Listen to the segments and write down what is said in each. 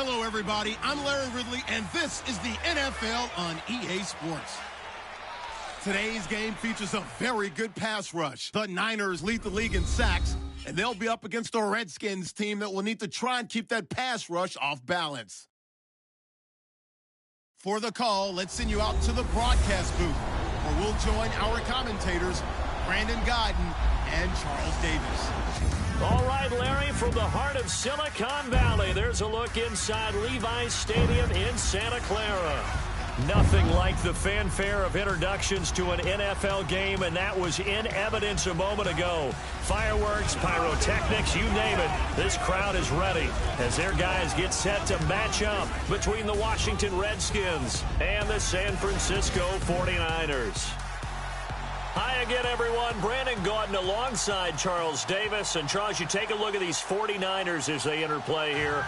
Hello, everybody. I'm Larry Ridley, and this is the NFL on EA Sports. Today's game features a very good pass rush. The Niners lead the league in sacks, and they'll be up against a Redskins team that will need to try and keep that pass rush off balance. For the call, let's send you out to the broadcast booth, where we'll join our commentators, Brandon Godden and Charles Davis. All right, Larry, from the heart of Silicon Valley, there's a look inside Levi's Stadium in Santa Clara. Nothing like the fanfare of introductions to an NFL game, and that was in evidence a moment ago. Fireworks, pyrotechnics, you name it. This crowd is ready as their guys get set to match up between the Washington Redskins and the San Francisco 49ers. Hi again, everyone. Brandon Gaudin alongside Charles Davis. And, Charles, you take a look at these 49ers as they enter play here.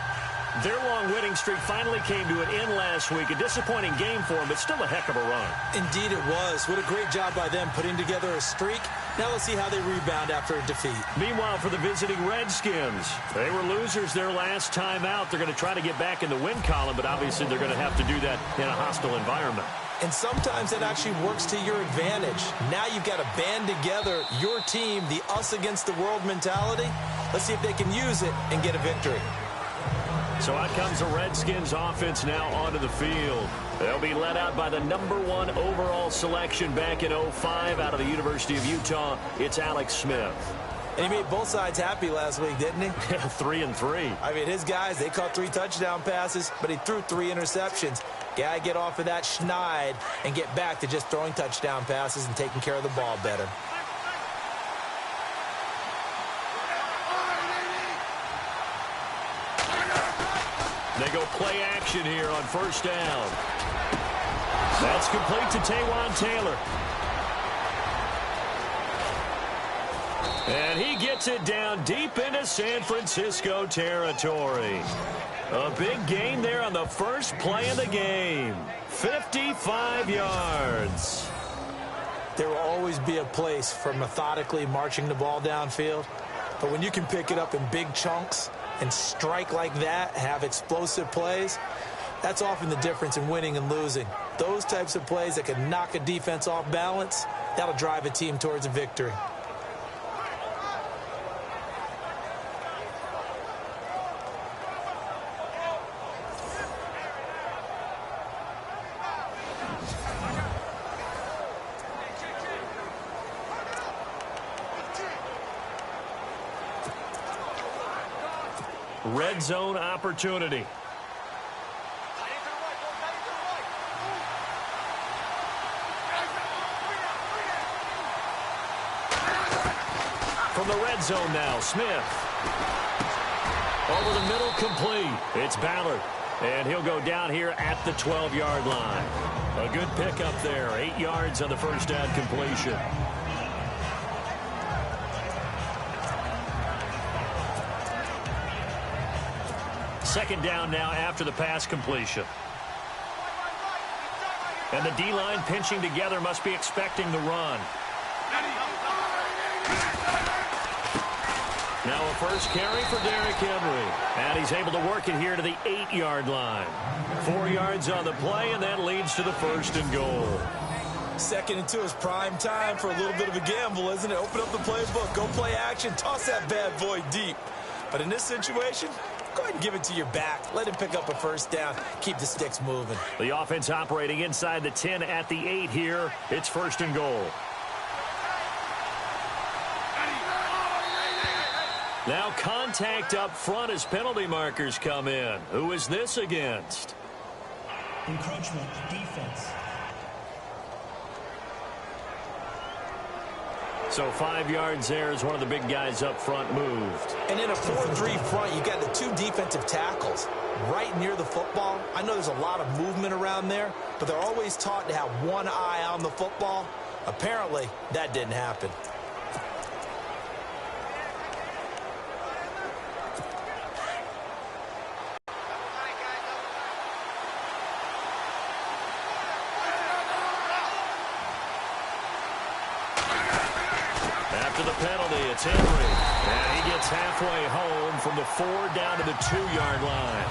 Their long winning streak finally came to an end last week. A disappointing game for them, but still a heck of a run. Indeed it was. What a great job by them putting together a streak. Now let's see how they rebound after a defeat. Meanwhile, for the visiting Redskins, they were losers their last time out. They're going to try to get back in the win column, but obviously they're going to have to do that in a hostile environment. And sometimes that actually works to your advantage. Now you've got to band together your team, the us against the world mentality. Let's see if they can use it and get a victory. So out comes the Redskins offense now onto the field. They'll be led out by the #1 overall selection back in 2005 out of the University of Utah. It's Alex Smith. And he made both sides happy last week, didn't he? 3-3. I mean, his guys, they caught 3 touchdown passes, but he threw 3 interceptions. Gotta get off of that schneid and get back to just throwing touchdown passes and taking care of the ball better. They go play action here on first down. That's complete to Taywan Taylor. And he gets it down deep into San Francisco territory. A big gain there on the first play of the game. 55 yards. There will always be a place for methodically marching the ball downfield. But when you can pick it up in big chunks and strike like that, have explosive plays, that's often the difference in winning and losing. Those types of plays that can knock a defense off balance, that'll drive a team towards a victory. Red zone opportunity. From the red zone now, Smith. Over the middle, complete. It's Ballard. And he'll go down here at the 12-yard line. A good pickup there. 8 yards on the first down completion. Second down now after the pass completion. And the D-line pinching together, must be expecting the run. Now a first carry for Derrick Henry. And he's able to work it here to the 8-yard line. 4 yards on the play, and that leads to the first and goal. Second and 2 is prime time for a little bit of a gamble, isn't it? Open up the playbook, go play action, toss that bad boy deep. But in this situation, go ahead and give it to your back. Let him pick up a first down. Keep the sticks moving. The offense operating inside the 10 at the 8 here. It's first and goal. Now contact up front as penalty markers come in. Who is this against? Encroachment defense. So 5 yards there as one of the big guys up front moved. And in a 4-3 front, you got the 2 defensive tackles right near the football. I know there's a lot of movement around there, but they're always taught to have one eye on the football. Apparently, that didn't happen. After the penalty, it's Henry. And he gets halfway home from the 4 down to the 2-yard line.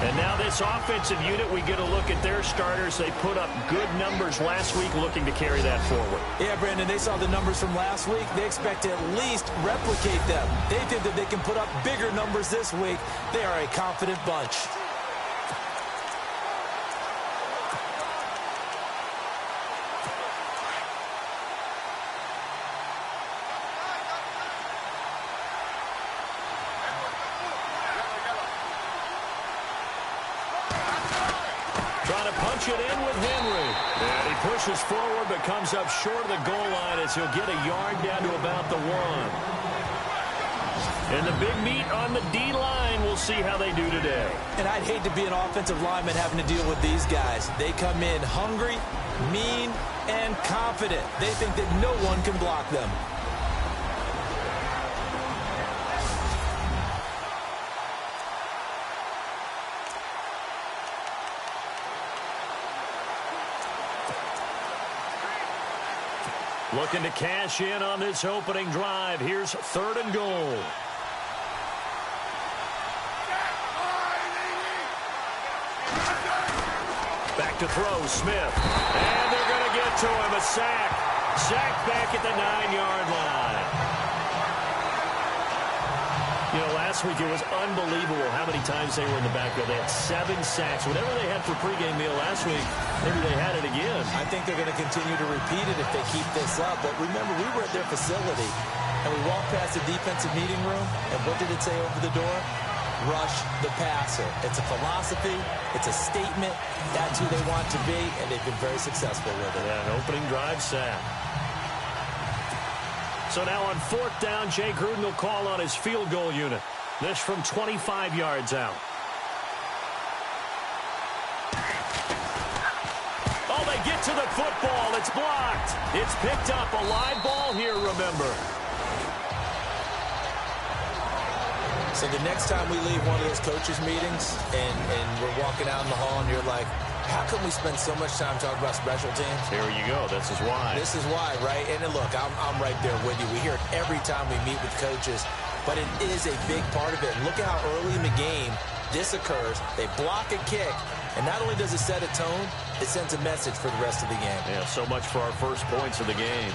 And now this offensive unit, we get a look at their starters. They put up good numbers last week, looking to carry that forward. Yeah, Brandon, they saw the numbers from last week. They expect to at least replicate them. They think that they can put up bigger numbers this week. They are a confident bunch. Punch it in with Henry. And he pushes forward but comes up short of the goal line as he'll get a yard down to about the 1. And the big meat on the D-line. We'll see how they do today. And I'd hate to be an offensive lineman having to deal with these guys. They come in hungry, mean, and confident. They think that no one can block them. Looking to cash in on this opening drive. Here's 3rd and goal. Back to throw, Smith. And they're going to get to him. A sack. Sack back at the 9-yard line. You know, last week it was unbelievable how many times they were in the backfield. They had 7 sacks. Whatever they had for pregame meal last week, maybe they had it again. I think they're going to continue to repeat it if they keep this up. But remember, we were at their facility, and we walked past the defensive meeting room, and what did it say over the door? Rush the passer. It's a philosophy. It's a statement. That's who they want to be, and they've been very successful with it. Yeah, an opening drive sack. So now on 4th down, Jay Gruden will call on his field goal unit. This from 25 yards out. Oh, they get to the football. It's blocked. It's picked up. A live ball here, remember. So the next time we leave one of those coaches' meetings and we're walking out in the hall and you're like, how come we spend so much time talking about special teams? Here you go. This is why. This is why, right? And look, I'm right there with you. We hear it every time we meet with coaches, but it is a big part of it. And look at how early in the game this occurs. They block a kick, and not only does it set a tone, it sends a message for the rest of the game. Yeah, so much for our first points of the game.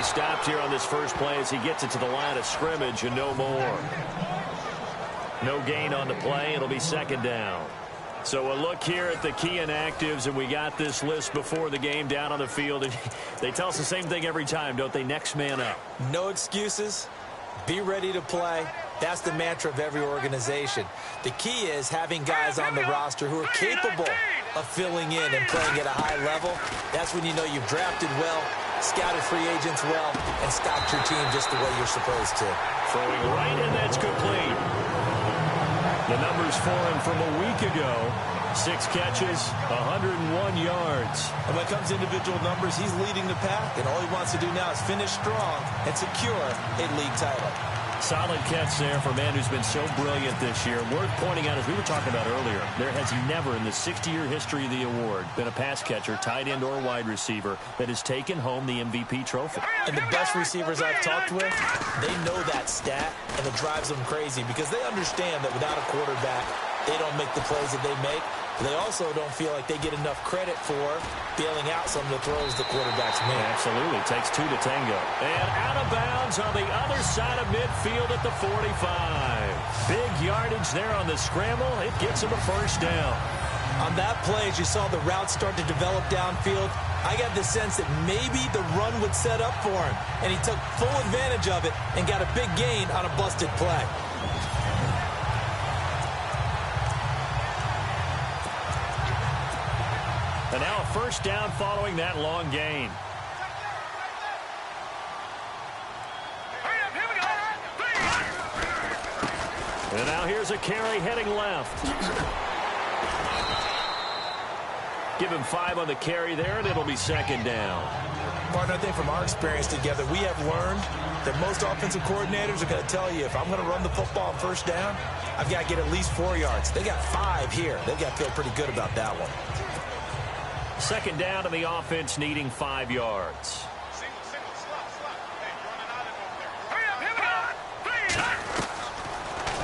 Stopped here on this first play as he gets it to the line of scrimmage and no more. No gain on the play. It'll be 2nd down. So a look here at the key inactives, and we got this list before the game down on the field. And they tell us the same thing every time, don't they? Next man up. No excuses. Be ready to play. That's the mantra of every organization. The key is having guys on the roster who are capable of filling in and playing at a high level. That's when you know you've drafted well, scouted free agents well, and stocked your team just the way you're supposed to. Throwing right, and that's complete. The numbers for him from a week ago: 6 catches, 101 yards. And when it comes to individual numbers, he's leading the pack, and all he wants to do now is finish strong and secure a league title. Solid catch there for a man who's been so brilliant this year. Worth pointing out, as we were talking about earlier, there has never in the 60-year history of the award been a pass catcher, tight end, or wide receiver that has taken home the MVP trophy. And the best receivers I've talked with, they know that stat, and it drives them crazy because they understand that without a quarterback, they don't make the plays that they make. They also don't feel like they get enough credit for bailing out some of the throws the quarterbacks make. Absolutely. Takes 2 to tango. And out of bounds on the other side of midfield at the 45. Big yardage there on the scramble. It gets him a 1st down. On that play, as you saw the route start to develop downfield, I got the sense that maybe the run would set up for him. And he took full advantage of it and got a big gain on a busted play. And now a 1st down following that long gain. And now here's a carry heading left. Give him 5 on the carry there, and it'll be 2nd down. Partner, I think from our experience together, we have learned that most offensive coordinators are going to tell you, if I'm going to run the football on first down, I've got to get at least 4 yards. They got 5 here. They've got to feel pretty good about that one. Second down, and the offense needing 5 yards.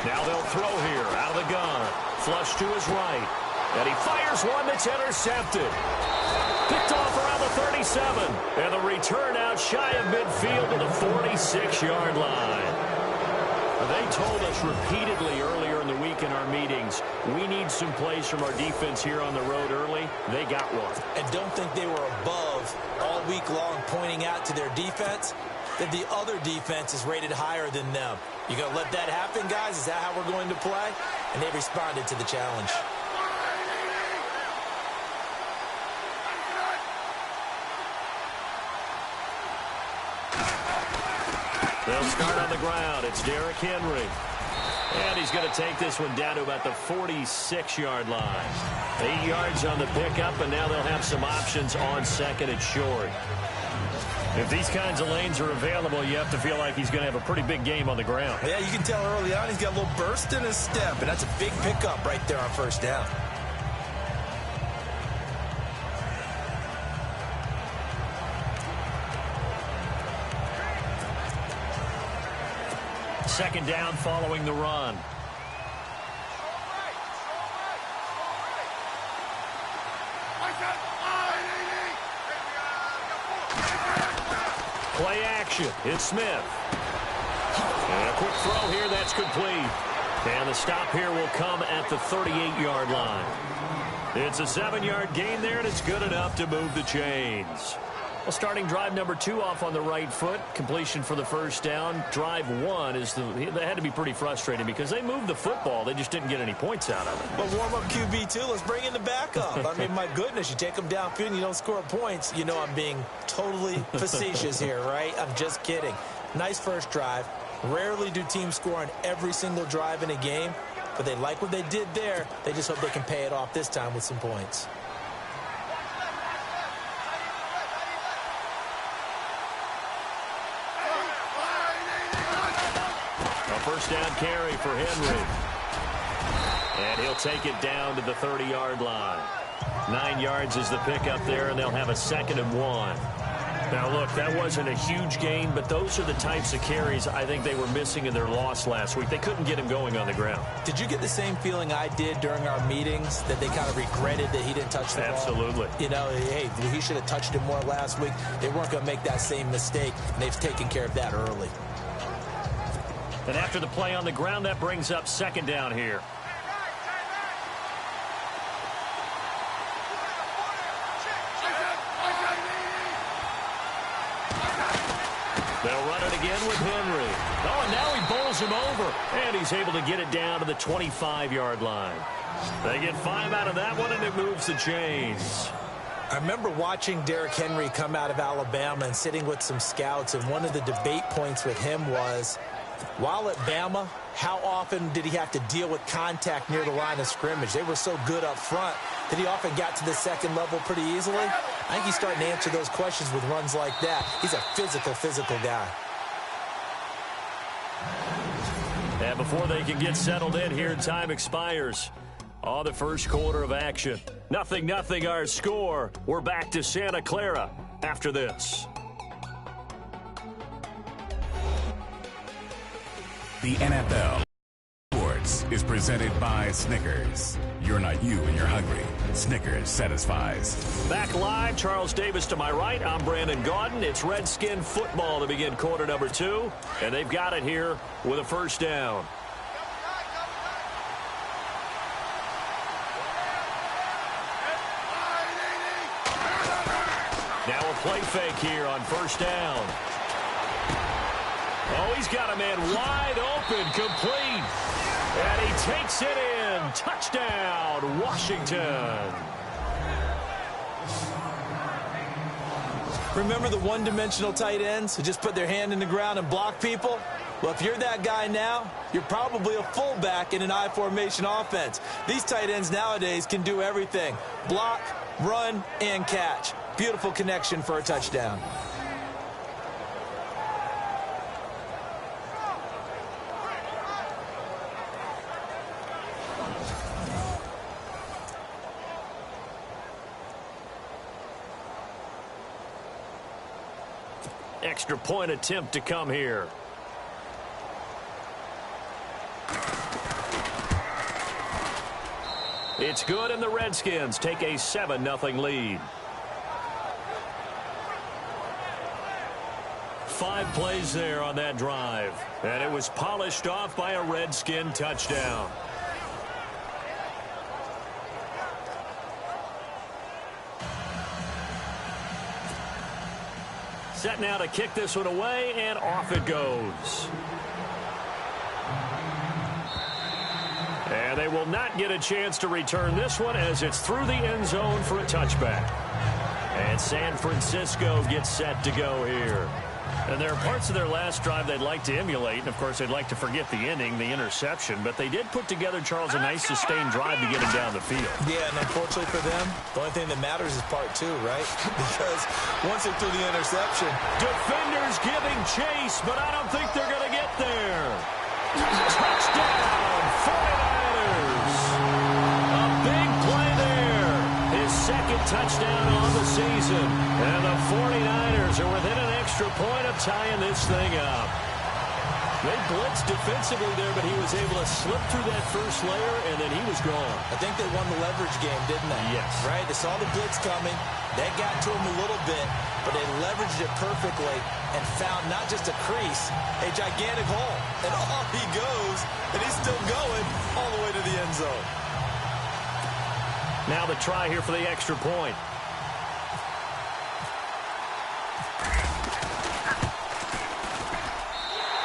Now they'll throw here out of the gun. Flush to his right. And he fires one that's intercepted. Picked off around the 37. And the return out shy of midfield to the 46-yard line. They told us repeatedly earlier in the week in our meetings, we need some plays from our defense here on the road early. They got one. And don't think they were above all week long pointing out to their defense that the other defense is rated higher than them. You going to let that happen, guys? Is that how we're going to play? And they responded to the challenge. They'll start on the ground. It's Derrick Henry. And he's going to take this one down to about the 46-yard line. 8 yards on the pickup, and now they'll have some options on second and short. If these kinds of lanes are available, you have to feel like he's going to have a pretty big game on the ground. Yeah, you can tell early on he's got a little burst in his step, and that's a big pickup right there on first down. Second down following the run. Play action. It's Smith. And a quick throw here. That's complete. And the stop here will come at the 38-yard line. It's a 7-yard gain there, and it's good enough to move the chains. Well, starting drive number 2 off on the right foot. Completion for the first down. Drive 1 is that had to be pretty frustrating because they moved the football. They just didn't get any points out of it. Well, warm up QB 2. Let's bring in the backup. I mean, my goodness, you take them downfield and you don't score points. You know I'm being totally facetious here, right? I'm just kidding. Nice first drive. Rarely do teams score on every single drive in a game, but they like what they did there. They just hope they can pay it off this time with some points. First down carry for Henry. And he'll take it down to the 30-yard line. 9 yards is the pickup there, and they'll have a 2nd and 1. Now, look, that wasn't a huge gain, but those are the types of carries I think they were missing in their loss last week. They couldn't get him going on the ground. Did you get the same feeling I did during our meetings, that they kind of regretted that he didn't touch the ball? Absolutely. You know, hey, he should have touched it more last week. They weren't going to make that same mistake, and they've taken care of that early. And after the play on the ground, that brings up 2nd down here. They'll run it again with Henry. Oh, and now he bowls him over. And he's able to get it down to the 25-yard line. They get 5 out of that one, and it moves the chains. I remember watching Derrick Henry come out of Alabama and sitting with some scouts, and one of the debate points with him was, while at Bama, how often did he have to deal with contact near the line of scrimmage? They were so good up front that he often got to the second level pretty easily. I think he's starting to answer those questions with runs like that. He's a physical guy. And before they can get settled in here, time expires on the first quarter of action. 0-0 our score. We're back to Santa Clara after this. The NFL Sports is presented by Snickers. You're not you when you're hungry. Snickers satisfies. Back live, Charles Davis to my right. I'm Brandon Gaudin. It's Redskin football to begin quarter number 2. And they've got it here with a first down. Now a play fake here on first down. Oh, he's got a man wide open, complete. And he takes it in. Touchdown, Washington. Remember the one-dimensional tight ends who just put their hand in the ground and block people? Well, if you're that guy now, you're probably a fullback in an I formation offense. These tight ends nowadays can do everything. Block, run, and catch. Beautiful connection for a touchdown. Extra point attempt to come here. It's good, and the Redskins take a 7-0 lead. 5 plays there on that drive, and it was polished off by a Redskin touchdown. Set now to kick this one away, and off it goes. And they will not get a chance to return this one as it's through the end zone for a touchback. And San Francisco gets set to go here. And there are parts of their last drive they'd like to emulate. And, of course, they'd like to forget the ending, the interception. But they did put together, Charles, a nice sustained drive to get him down the field. Yeah, and unfortunately for them, the only thing that matters is part 2, right? Because once they threw the interception. Defenders giving chase, but I don't think they're going to get there. Touchdown, 49ers. A big play there. His second touchdown on the season. And the 49ers are within an extra point of tying this thing up. They blitzed defensively there, but he was able to slip through that first layer, and then he was gone. I think they won the leverage game, didn't they? Yes. Right? They saw the blitz coming. That got to him a little bit, but they leveraged it perfectly and found not just a crease, a gigantic hole. And off he goes, and he's still going all the way to the end zone. Now the try here for the extra point.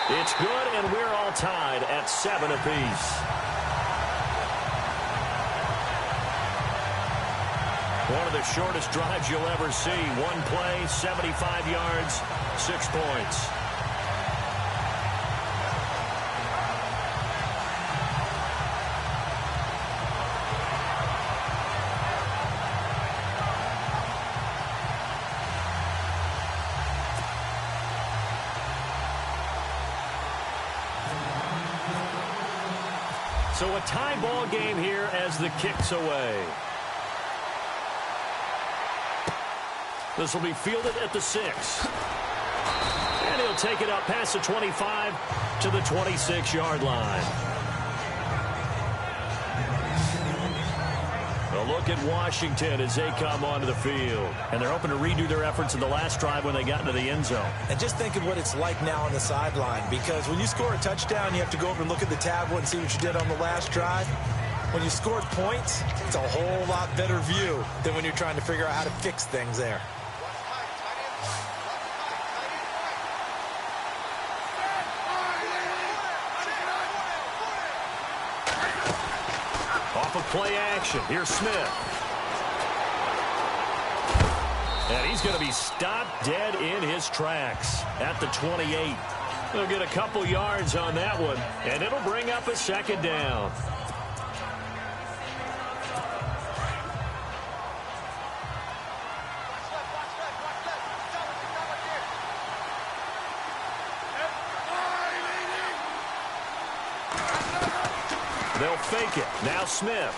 It's good, and we're all tied at 7 apiece. One of the shortest drives you'll ever see. One play, 75 yards, 6 points. So a tie ball game here as the kick's away. This will be fielded at the 6. And he'll take it up past the 25 to the 26-yard line. A look at Washington as they come onto the field. And they're hoping to redo their efforts in the last drive when they got into the end zone. And just think of what it's like now on the sideline. Because when you score a touchdown, you have to go over and look at the tablet and see what you did on the last drive. When you scored points, it's a whole lot better view than when you're trying to figure out how to fix things there. Off of play action, here's Smith. And he's going to be stopped dead in his tracks at the 28. They'll get a couple yards on that one, and it'll bring up a second down. They'll fake it. Now Smith.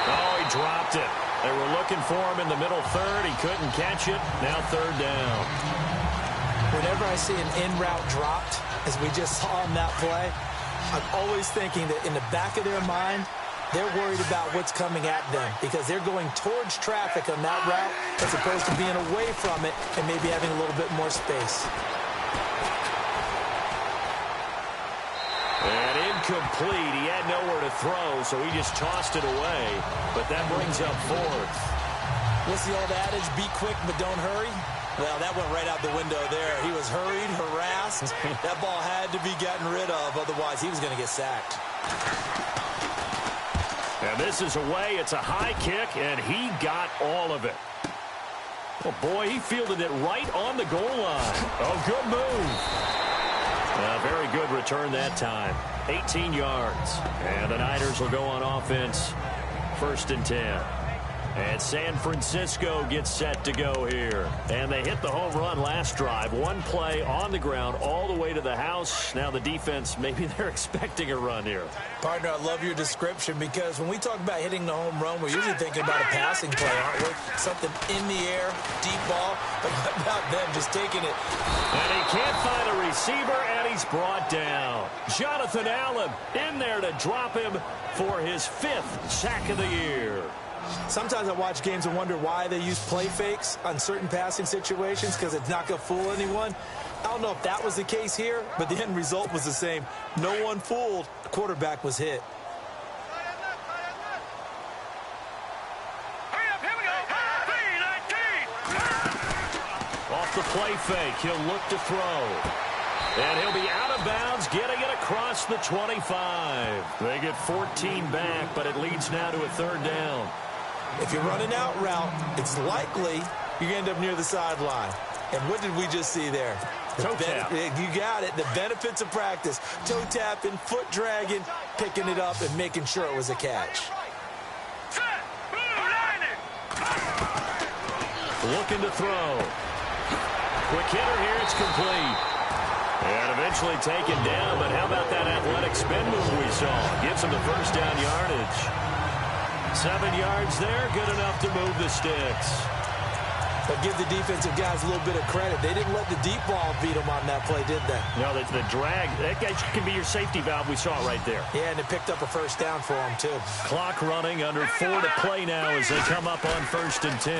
Oh, he dropped it. They were looking for him in the middle third. He couldn't catch it. Now third down. Whenever I see an in-route dropped, as we just saw on that play, I'm always thinking that in the back of their mind, they're worried about what's coming at them because they're going towards traffic on that route as opposed to being away from it and maybe having a little bit more space. And incomplete. He had nowhere to throw, so he just tossed it away. But that brings up fourth. What's the old adage? Be quick, but don't hurry. Well, that went right out the window there. He was hurried, harassed. That ball had to be gotten rid of, otherwise he was going to get sacked. And this is away. It's a high kick, and he got all of it. Oh, boy, he fielded it right on the goal line. Oh, good move. Very good return that time. 18 yards. And the Niners will go on offense. 1st and 10. And San Francisco gets set to go here. And they hit the home run last drive. One play on the ground all the way to the house. Now the defense, maybe they're expecting a run here. Partner, I love your description because when we talk about hitting the home run, we're usually thinking about a passing play, aren't we? Something in the air, deep ball. But what about them just taking it? And he can't find a receiver, and he's brought down. Jonathan Allen in there to drop him for his 5th sack of the year. Sometimes I watch games and wonder why they use play fakes on certain passing situations because it's not going to fool anyone. I don't know if that was the case here, but the end result was the same. No one fooled. The quarterback was hit. Off the play fake, he'll look to throw. And he'll be out of bounds, getting it across the 25. They get 14 back, but it leads now to a 3rd down. If you're running out route, it's likely you're going to end up near the sideline. And what did we just see there? Toe tap. You got it. The benefits of practice. Toe tapping, foot dragging, picking it up, and making sure it was a catch. Looking to throw. Quick hitter here. It's complete. And eventually taken down, but how about that athletic spin move we saw? Gives him the 1st down yardage. 7 yards there, good enough to move the sticks. But give the defensive guys a little bit of credit. They didn't let the deep ball beat them on that play, did they? No, the drag, that guy can be your safety valve. We saw it right there. Yeah, and it picked up a 1st down for them, too. Clock running, under 4 to play now as they come up on 1st and 10.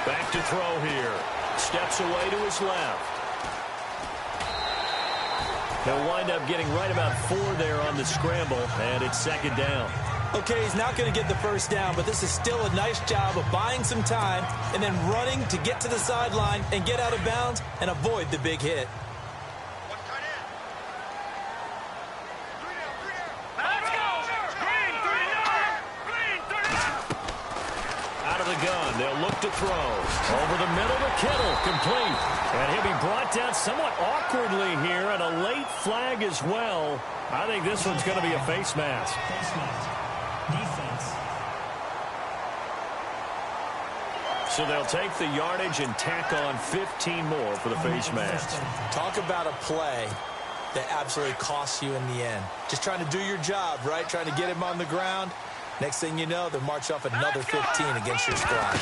Back to throw here. Steps away to his left. He'll wind up getting right about 4 there on the scramble, and it's 2nd down. Okay, he's not going to get the 1st down, but this is still a nice job of buying some time and then running to get to the sideline and get out of bounds and avoid the big hit. Out of the gun, they'll look to throw. Over the middle to Kittle, complete. And he'll be brought down somewhat awkwardly here, and a late flag as well. I think this one's going to be a face mask. Face mask. Defense. So they'll take the yardage and tack on 15 more for the face mask. Talk about a play that absolutely costs you in the end. Just trying to do your job, right? Trying to get him on the ground. Next thing you know, they'll march off another 15 against your squad.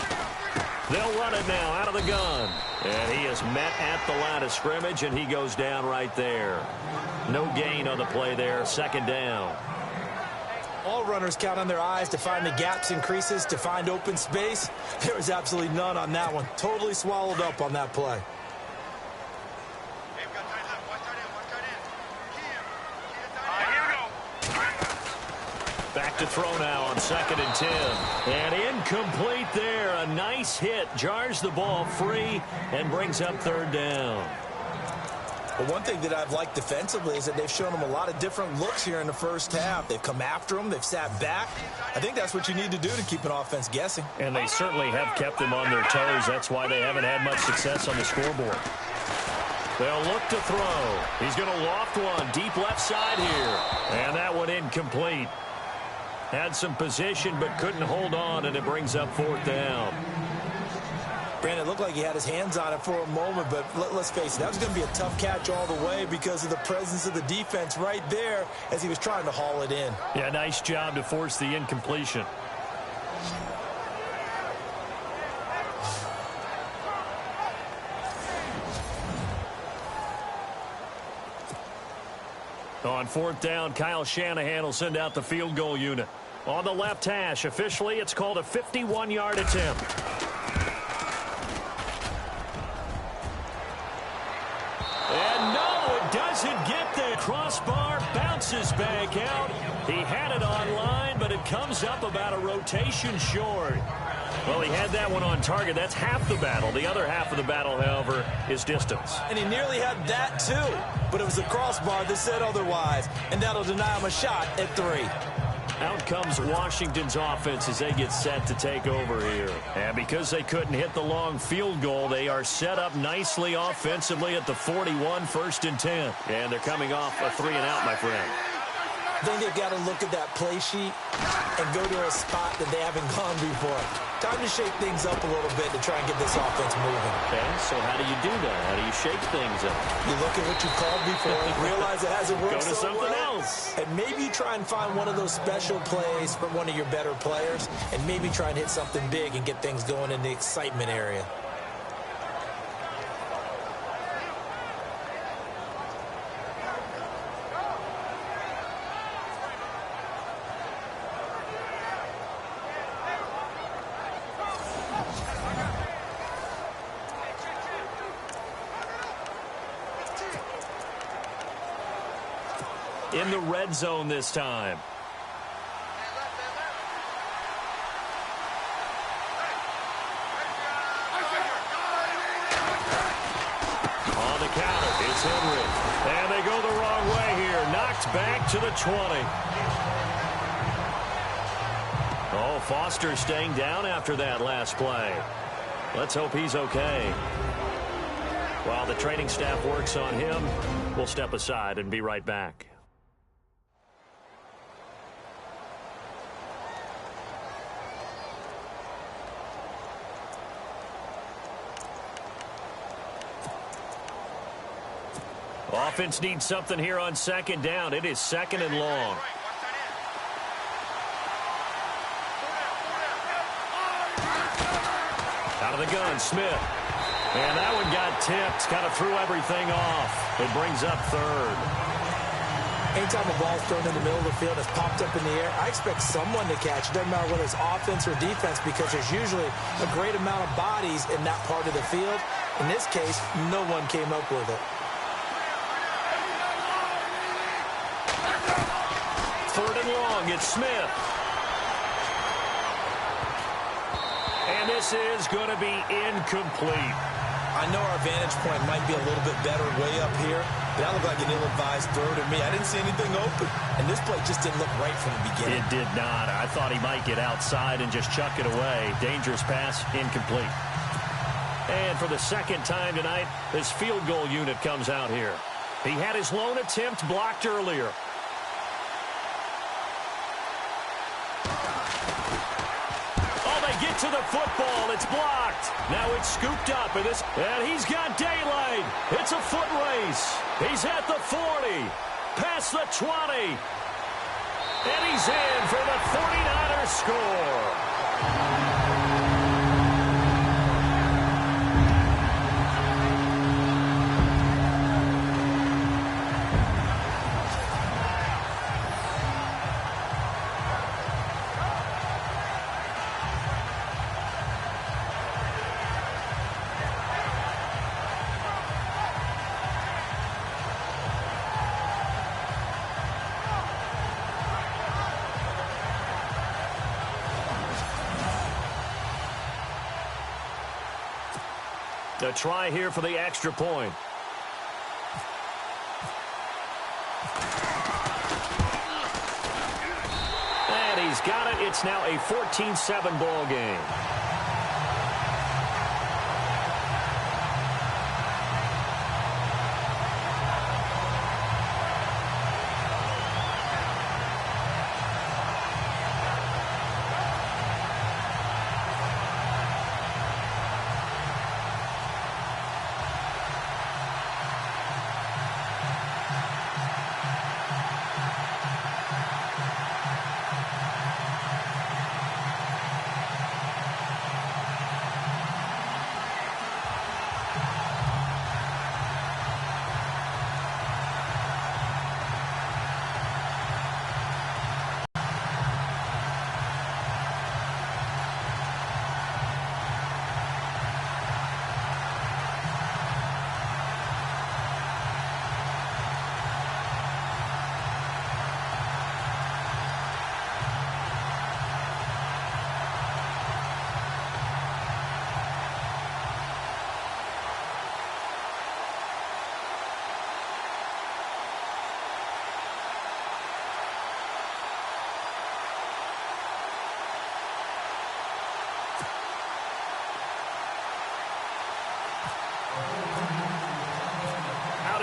They'll run it now out of the gun. And he is met at the line of scrimmage, and he goes down right there. No gain on the play there, 2nd down. All runners count on their eyes to find the gaps and creases, to find open space. There was absolutely none on that one. Totally swallowed up on that play. Back to throw now on 2nd and 10. And incomplete there. A nice hit. Jars the ball free and brings up 3rd down. But one thing that I've liked defensively is that they've shown them a lot of different looks here in the 1st half. They've come after them. They've sat back. I think that's what you need to do to keep an offense guessing. And they certainly have kept them on their toes. That's why they haven't had much success on the scoreboard. They'll look to throw. He's going to loft one deep left side here. And that one incomplete. Had some position but couldn't hold on, and it brings up 4th down. Brandon, it looked like he had his hands on it for a moment, but let's face it, that was going to be a tough catch all the way because of the presence of the defense right there as he was trying to haul it in. Yeah, nice job to force the incompletion. On 4th down, Kyle Shanahan will send out the field goal unit. On the left hash, officially, it's called a 51-yard attempt. And no, it doesn't get there. Crossbar bounces back out. He had it on line, but it comes up about a rotation short. Well, he had that one on target. That's half the battle. The other half of the battle, however, is distance. And he nearly had that, too. But it was the crossbar that said otherwise. And that'll deny him a shot at 3. Out comes Washington's offense as they get set to take over here. And because they couldn't hit the long field goal, they are set up nicely offensively at the 41, 1st and 10. And they're coming off a 3-and-out, my friend. I think they've got to look at that play sheet and go to a spot that they haven't gone before. Time to shake things up a little bit to try and get this offense moving. Okay, so how do you do that? How do you shake things up? You look at what you called before, realize it hasn't worked Go to so something well, else. and maybe try and find one of those special plays from one of your better players, and maybe try and hit something big and get things going in the excitement area. In the red zone this time. On the counter, it's Henry. And they go the wrong way here. Knocked back to the 20. Oh, Foster staying down after that last play. Let's hope he's okay. While the training staff works on him, we'll step aside and be right back. Offense needs something here on second down. It is second and long. Out of the gun, Smith. And that one got tipped, kind of threw everything off. It brings up third. Anytime a ball's thrown in the middle of the field, it's popped up in the air, I expect someone to catch it. Doesn't matter whether it's offense or defense, because there's usually a great amount of bodies in that part of the field. In this case, no one came up with it. Third and long, it's Smith. And this is going to be incomplete. I know our vantage point might be a little bit better way up here, but that looked like an ill-advised throw to me. I didn't see anything open, and this play just didn't look right from the beginning. It did not. I thought he might get outside and just chuck it away. Dangerous pass, incomplete. And for the second time tonight, this field goal unit comes out here. He had his lone attempt blocked earlier. Get to the football. It's blocked. Now it's scooped up. And he's got daylight. It's a foot race. He's at the 40. Past the 20. And he's in for the 49ers score. A try here for the extra point. And he's got it. It's now a 14-7 ball game.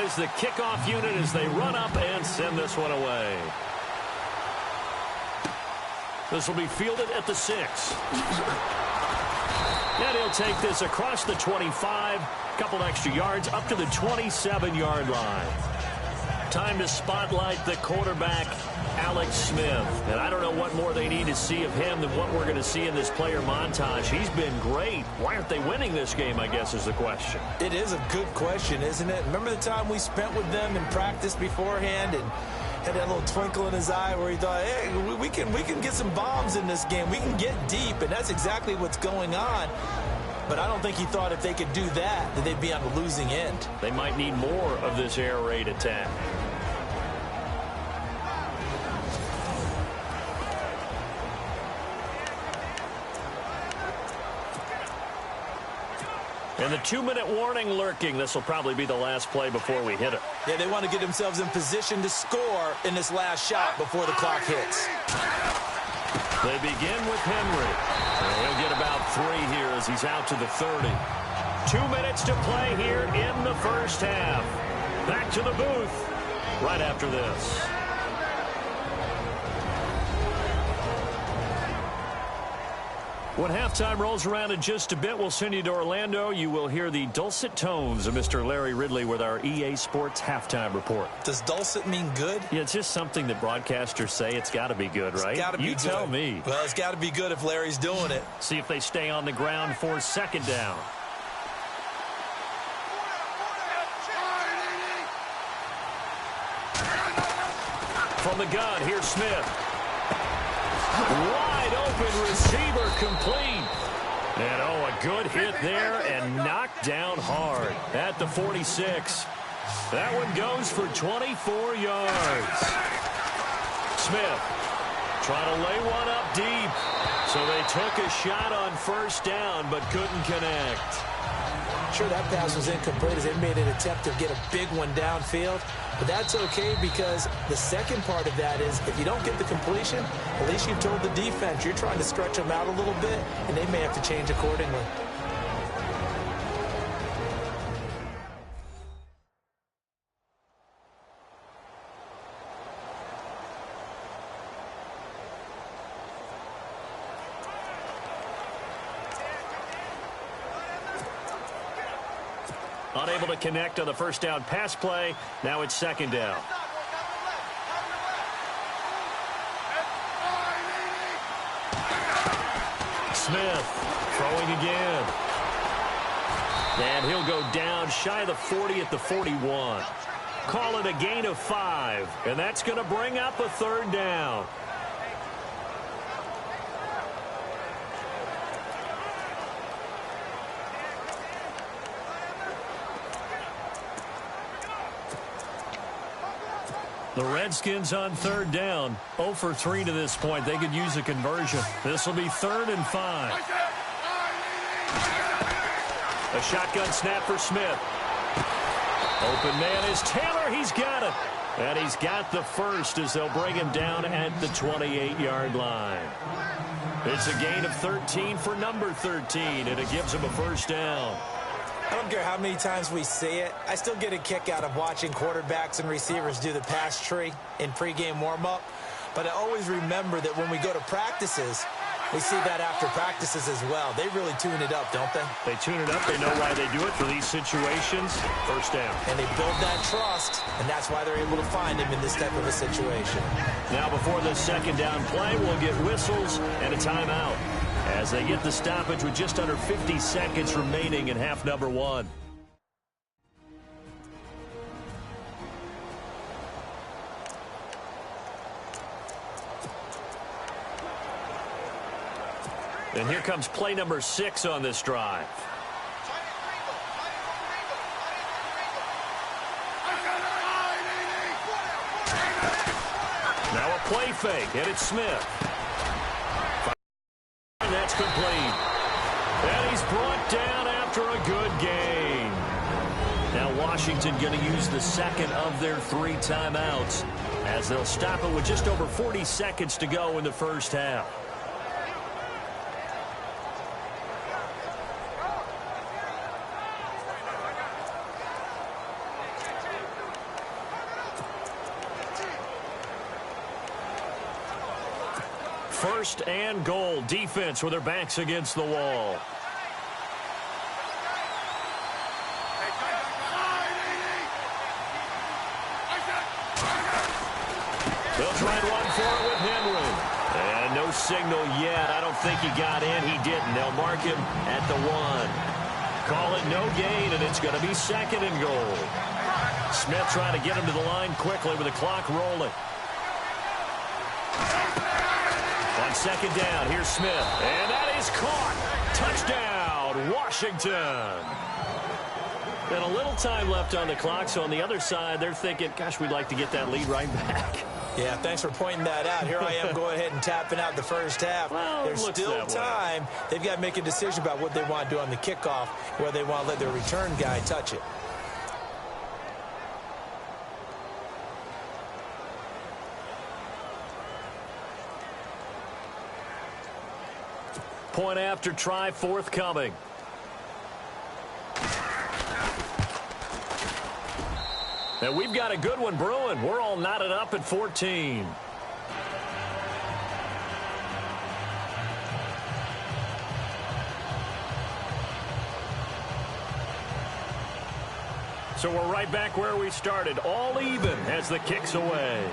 Is the kickoff unit as they run up and send this one away. This will be fielded at the 6. And he'll take this across the 25, couple extra yards, up to the 27-yard line. Time to spotlight the quarterback, Alex Smith. And I don't know what more they need to see of him than what we're going to see in this player montage. He's been great. Why aren't they winning this game, I guess, is the question. It is a good question, isn't it? Remember the time we spent with them in practice beforehand and had that little twinkle in his eye where he thought, hey, we can get some bombs in this game. We can get deep, and that's exactly what's going on. But I don't think he thought if they could do that they'd be on the losing end. They might need more of this air raid attack. And the 2-minute warning lurking. This will probably be the last play before we hit it. Yeah, they want to get themselves in position to score in this last shot before the clock hits. They begin with Henry. And he'll get about 3 here as he's out to the 30. 2 minutes to play here in the first half. Back to the booth right after this. When halftime rolls around in just a bit, we'll send you to Orlando. You will hear the dulcet tones of Mr. Larry Ridley with our EA Sports halftime report. Does dulcet mean good? Yeah, it's just something that broadcasters say. It's got to be good, right? It's got to be good. You tell me. Well, it's got to be good if Larry's doing it. See if they stay on the ground for second down. From the gun, here's Smith. Wide open receiver complete. And a good hit there and knocked down hard at the 46. That one goes for 24 yards. Smith trying to lay one up deep. So they took a shot on first down but couldn't connect. Sure, that pass was incomplete as they made an attempt to get a big one downfield. But that's okay because the second part of that is if you don't get the completion, at least you've told the defense you're trying to stretch them out a little bit, and they may have to change accordingly. Unable to connect on the first down pass play. Now it's second down. Smith throwing again. And he'll go down shy of the 40 at the 41. Call it a gain of 5. And that's going to bring up a third down. The Redskins on third down. 0 for 3 to this point. They could use a conversion. This will be 3rd and 5. A shotgun snap for Smith. Open man is Taylor. He's got it. And he's got the first as they'll bring him down at the 28-yard line. It's a gain of 13 for number 13, and it gives him a first down. I don't care how many times we say it. I still get a kick out of watching quarterbacks and receivers do the pass tree in pregame warm-up. But I always remember that when we go to practices, we see that after practices as well. They really tune it up, don't they? They tune it up. They know why they do it for these situations. First down. And they build that trust, and that's why they're able to find him in this type of a situation. Now before the second down play, we'll get whistles and a timeout as they get the stoppage with just under 50 seconds remaining in half number 1. And here comes play number 6 on this drive. Now a play fake, and it's Smith. And that's complete. And he's brought down after a good gain. Now Washington going to use the second of their 3 timeouts as they'll stop it with just over 40 seconds to go in the first half. First and goal. Defense with their backs against the wall. They'll try and run for it with Henry. And no signal yet. I don't think he got in. He didn't. They'll mark him at the 1. Call it no gain, and it's going to be second and goal. Smith trying to get him to the line quickly with the clock rolling. On second down, here's Smith. And that is caught. Touchdown, Washington. And a little time left on the clock, so on the other side, they're thinking, gosh, we'd like to get that lead right back. Yeah, thanks for pointing that out. Here I am going ahead and tapping out the first half. Well, there's still time. They've got to make a decision about what they want to do on the kickoff, where they want to let their return guy touch it. Point after try forthcoming. And we've got a good one brewing. We're all knotted up at 14. So we're right back where we started. All even as the kick's away.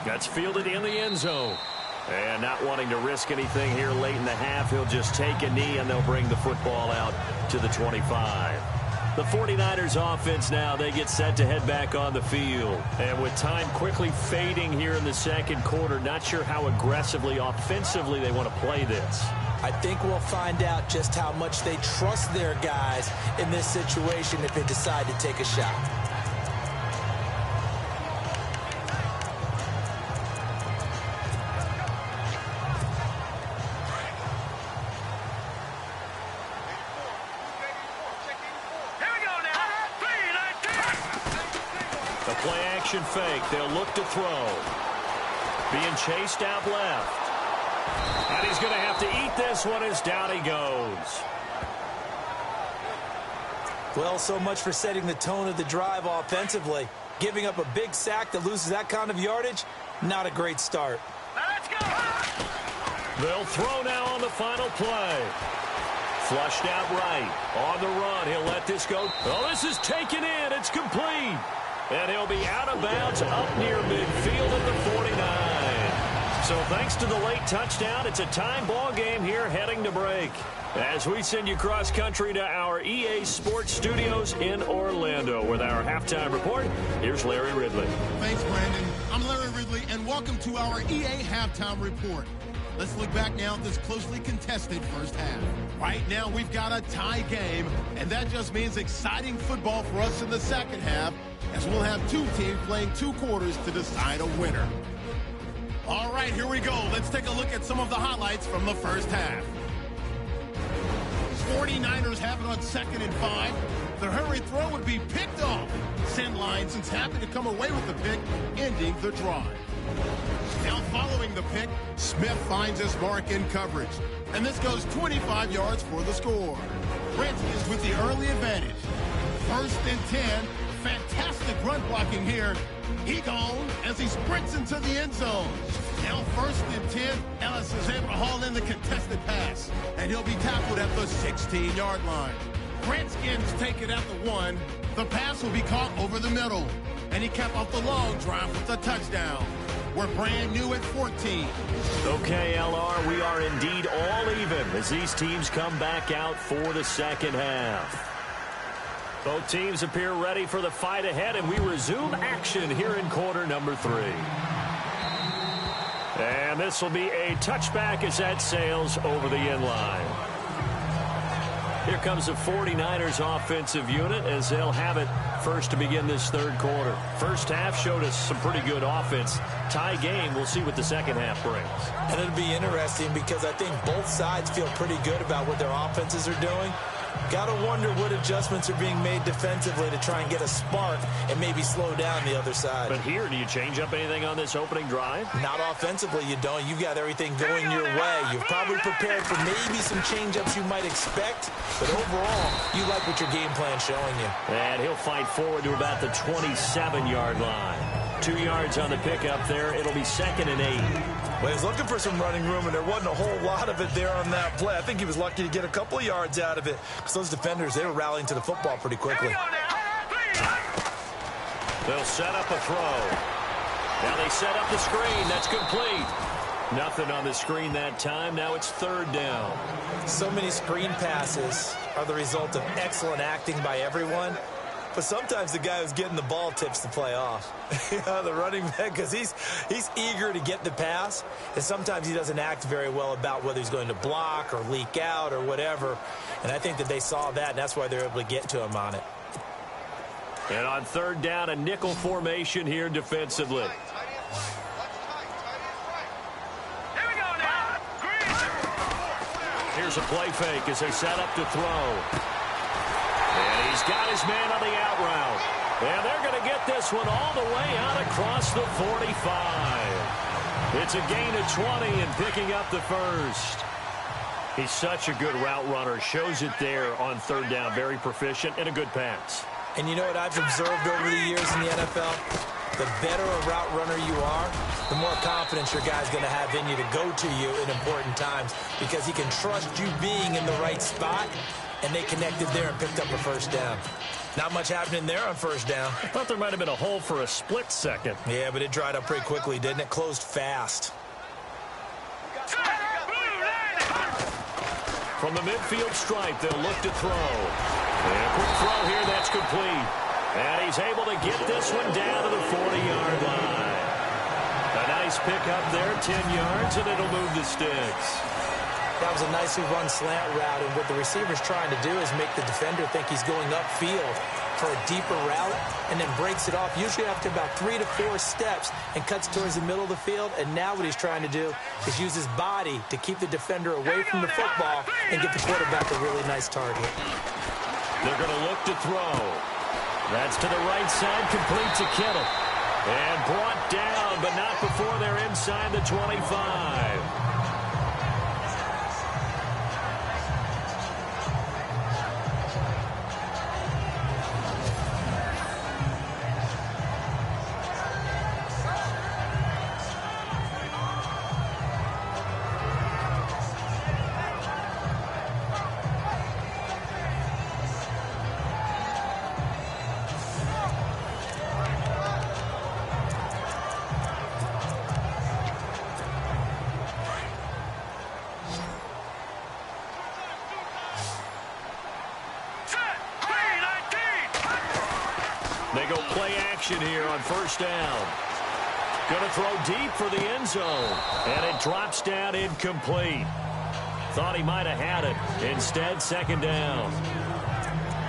That's fielded in the end zone. And not wanting to risk anything here late in the half, he'll just take a knee and they'll bring the football out to the 25. The 49ers offense now, they get set to head back on the field. And with time quickly fading here in the second quarter, not sure how aggressively, offensively they want to play this. I think we'll find out just how much they trust their guys in this situation if they decide to take a shot. Fake. They'll look to throw. Being chased out left. And he's going to have to eat this one as down he goes. Well, so much for setting the tone of the drive offensively. Giving up a big sack that loses that kind of yardage, not a great start. Let's go! They'll throw now on the final play. Flushed out right. On the run, he'll let this go. Oh, this is taken in. It's complete. And he'll be out of bounds up near midfield at the 49. So thanks to the late touchdown, it's a time ball game here heading to break. As we send you cross country to our EA Sports Studios in Orlando with our halftime report, here's Larry Ridley. Thanks, Brandon. I'm Larry Ridley, and welcome to our EA halftime report. Let's look back now at this closely contested first half. Right now, we've got a tie game, and that just means exciting football for us in the second half, as we'll have two teams playing 2 quarters to decide a winner. All right, here we go. Let's take a look at some of the highlights from the first half. 49ers have it on 2nd and 5. The hurried throw would be picked off. Send Lions happy to come away with the pick, ending the drive. Now following the pick, Smith finds his mark in coverage. And this goes 25 yards for the score. Redskins with the early advantage. 1st and 10. Fantastic run blocking here. He gone as he sprints into the end zone. Now 1st and 10. Ellis is able to haul in the contested pass. And he'll be tackled at the 16-yard line. Redskins take it at the 1. The pass will be caught over the middle. And he capped off the long drive with a touchdown. We're brand new at 14. Okay, LR, we are indeed all even as these teams come back out for the second half. Both teams appear ready for the fight ahead, and we resume action here in quarter number 3. And this will be a touchback as that sails over the end line. Here comes the 49ers offensive unit as they'll have it first to begin this third quarter. First half showed us some pretty good offense. Tie game, we'll see what the second half brings. And it'll be interesting because I think both sides feel pretty good about what their offenses are doing. Got to wonder what adjustments are being made defensively to try and get a spark and maybe slow down the other side. But here, do you change up anything on this opening drive? Not offensively, you don't. You've got everything going your way. You've probably prepared for maybe some change-ups you might expect, but overall, you like what your game plan's showing you. And he'll fight forward to about the 27-yard line. 2 yards on the pickup there. It'll be 2nd and 8. Well, he was looking for some running room, and there wasn't a whole lot of it there on that play. I think he was lucky to get a couple of yards out of it because those defenders, they were rallying to the football pretty quickly. They'll set up a throw. Now they set up the screen. That's complete. Nothing on the screen that time. Now it's 3rd down. So many screen passes are the result of excellent acting by everyone. But sometimes the guy who's getting the ball tips the play off. The running back, because he's eager to get the pass, and sometimes he doesn't act very well about whether he's going to block or leak out or whatever. And I think that they saw that, and that's why they're able to get to him on it. And on 3rd down, a nickel formation here defensively. Here's a play fake as they set up to throw. And he's got his man on the out route. And they're going to get this one all the way out across the 45. It's a gain of 20 and picking up the first. He's such a good route runner. Shows it there on 3rd down. Very proficient and a good pass. And you know what I've observed over the years in the NFL? The better a route runner you are, the more confidence your guy's going to have in you to go to you in important times because he can trust you being in the right spot, and they connected there and picked up a 1st down. Not much happening there on 1st down. I thought there might have been a hole for a split second. Yeah, but it dried up pretty quickly, didn't it? Closed fast. From the midfield stripe, they'll look to throw. And a quick throw here, that's complete. And he's able to get this one down to the 40-yard line. A nice pickup there, 10 yards, and it'll move the sticks. That was a nicely run slant route, and what the receiver's trying to do is make the defender think he's going upfield for a deeper route and then breaks it off, usually after about 3 to 4 steps, and cuts towards the middle of the field. And now what he's trying to do is use his body to keep the defender away from the football and get the quarterback a really nice target. They're going to look to throw. That's to the right side, complete to Kittle. And brought down, but not before they're inside the 25. They go play action here on 1st down. Going to throw deep for the end zone. And it drops down incomplete. Thought he might have had it. Instead, 2nd down.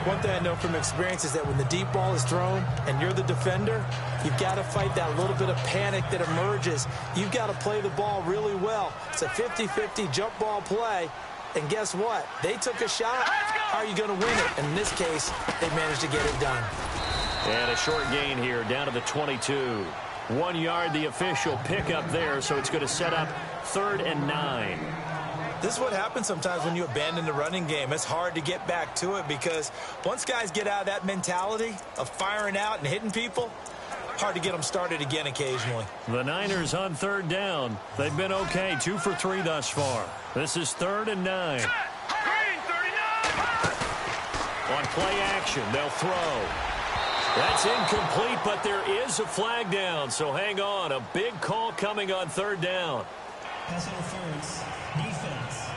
One thing I know from experience is that when the deep ball is thrown and you're the defender, you've got to fight that little bit of panic that emerges. You've got to play the ball really well. It's a 50-50 jump ball play. And guess what? They took a shot. How are you going to win it? And in this case, they managed to get it done. And a short gain here down to the 22. 1 yard, the official pickup there, so it's going to set up 3rd and 9. This is what happens sometimes when you abandon the running game. It's hard to get back to it because once guys get out of that mentality of firing out and hitting people, hard to get them started again occasionally. The Niners on 3rd down. They've been okay, 2 for 3 thus far. This is 3rd and 9. On play action, they'll throw. That's incomplete, but there is a flag down, so hang on. A big call coming on 3rd down. Pass interference. Defense.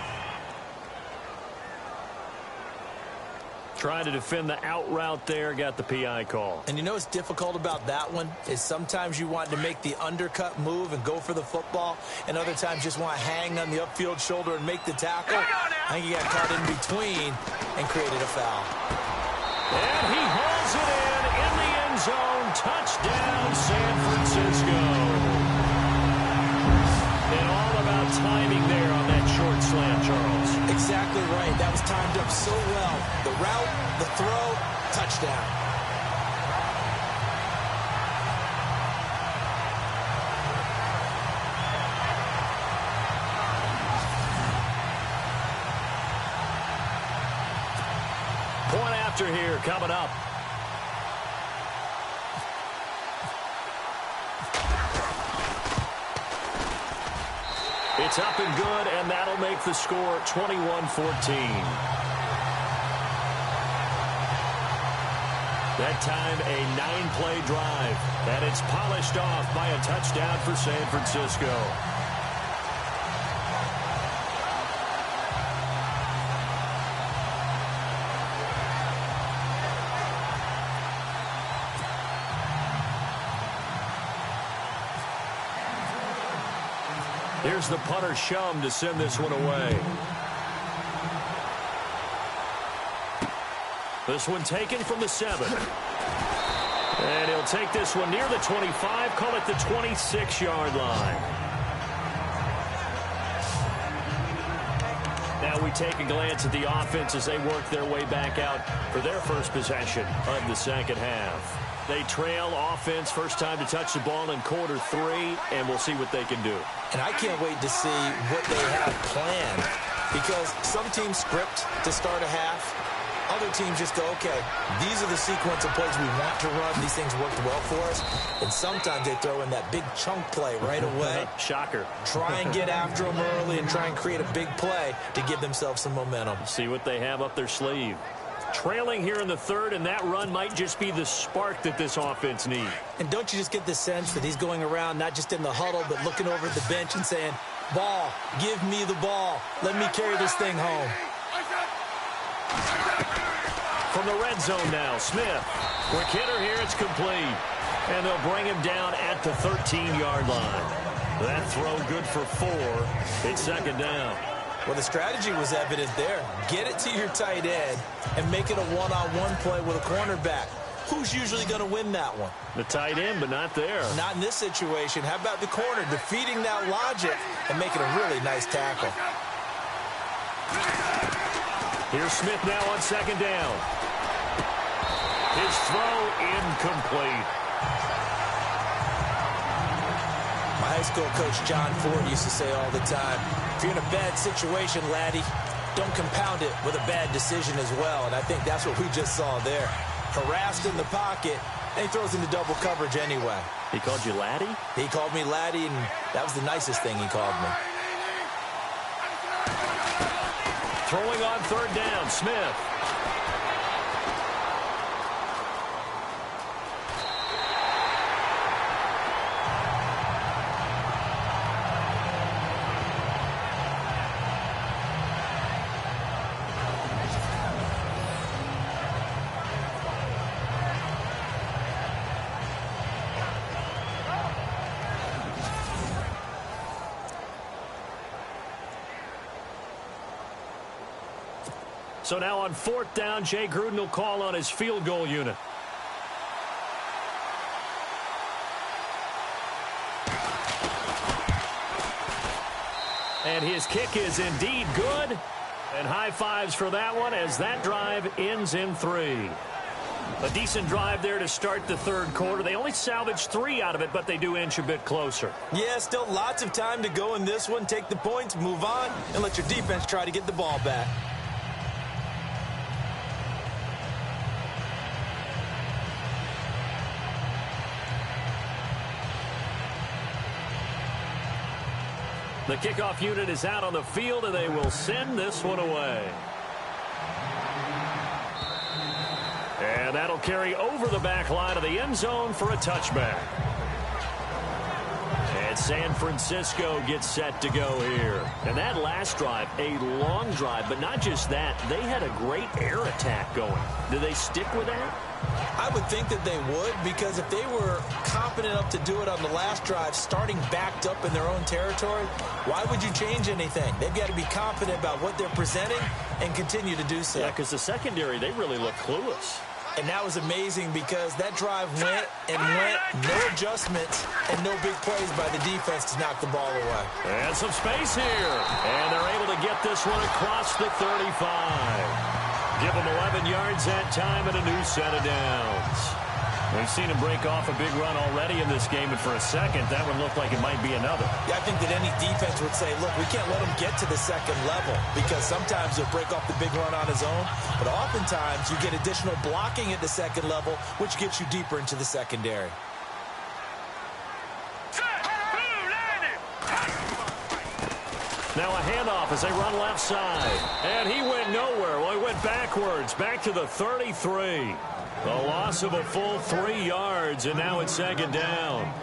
Trying to defend the out route there, got the PI call. And you know what's difficult about that one is sometimes you want to make the undercut move and go for the football, and other times just want to hang on the upfield shoulder and make the tackle. I think he got caught in between and created a foul. And he hauls it in the end zone. Touchdown, San Francisco. And all about timing there on that short slant, Charles. Exactly right. That was timed up so well. The route, the throw, touchdown. Point after here coming up. It's up and good, and that'll make the score 21-14. That time, a 9-play drive, and it's polished off by a touchdown for San Francisco. Here's the punter Shum to send this one away. This one taken from the 7. And he'll take this one near the 25, call it the 26-yard line. Now we take a glance at the offense as they work their way back out for their first possession of the second half. They trail offense, first time to touch the ball in quarter 3, and we'll see what they can do. And I can't wait to see what they have planned, because some teams script to start a half. Other teams just go, okay, these are the sequence of plays we want to run. These things worked well for us. And sometimes they throw in that big chunk play right away. Shocker. Try and get after them early and try and create a big play to give themselves some momentum. See what they have up their sleeve. Trailing here in the 3rd, and that run might just be the spark that this offense needs. And don't you just get the sense that he's going around not just in the huddle, but looking over at the bench and saying, ball, give me the ball. Let me carry this thing home. From the red zone now, Smith. Quick hitter here, it's complete. And they'll bring him down at the 13-yard line. That throw good for 4. It's second down. Well, the strategy was evident there. Get it to your tight end and make it a one-on-one play with a cornerback. Who's usually going to win that one? The tight end, but not there. Not in this situation. How about the corner defeating that logic and making a really nice tackle? Here's Smith now on second down. His throw incomplete. My high school coach John Ford used to say all the time, if you're in a bad situation, laddie, don't compound it with a bad decision as well. And I think that's what we just saw there. Harassed in the pocket, and he throws into double coverage anyway. He called you laddie? He called me laddie, and that was the nicest thing he called me. Throwing on third down, Smith. So now on fourth down, Jay Gruden will call on his field goal unit. And his kick is indeed good. And high fives for that one as that drive ends in 3. A decent drive there to start the third quarter. They only salvaged 3 out of it, but they do inch a bit closer. Yeah, still lots of time to go in this one. Take the points, move on, and let your defense try to get the ball back. The kickoff unit is out on the field, and they will send this one away. And that'll carry over the back line of the end zone for a touchback. And San Francisco gets set to go here. And that last drive, a long drive, but not just that. They had a great air attack going. Do they stick with that? I would think that they would, because if they were competent enough to do it on the last drive, starting backed up in their own territory, why would you change anything? They've got to be confident about what they're presenting and continue to do so. Yeah, because the secondary, they really look clueless. And that was amazing because that drive went and went, no adjustments, and no big plays by the defense to knock the ball away. And some space here. And they're able to get this one across the 35. Give them 11 yards that time and a new set of downs. We've seen him break off a big run already in this game, and for a second, that one looked like it might be another. Yeah, I think that any defense would say, look, we can't let him get to the second level, because sometimes he'll break off the big run on his own, but oftentimes you get additional blocking at the second level, which gets you deeper into the secondary. Now a handoff as they run left side. And he went nowhere. Well, he went backwards, back to the 33. A loss of a full 3 yards, and now it's second down.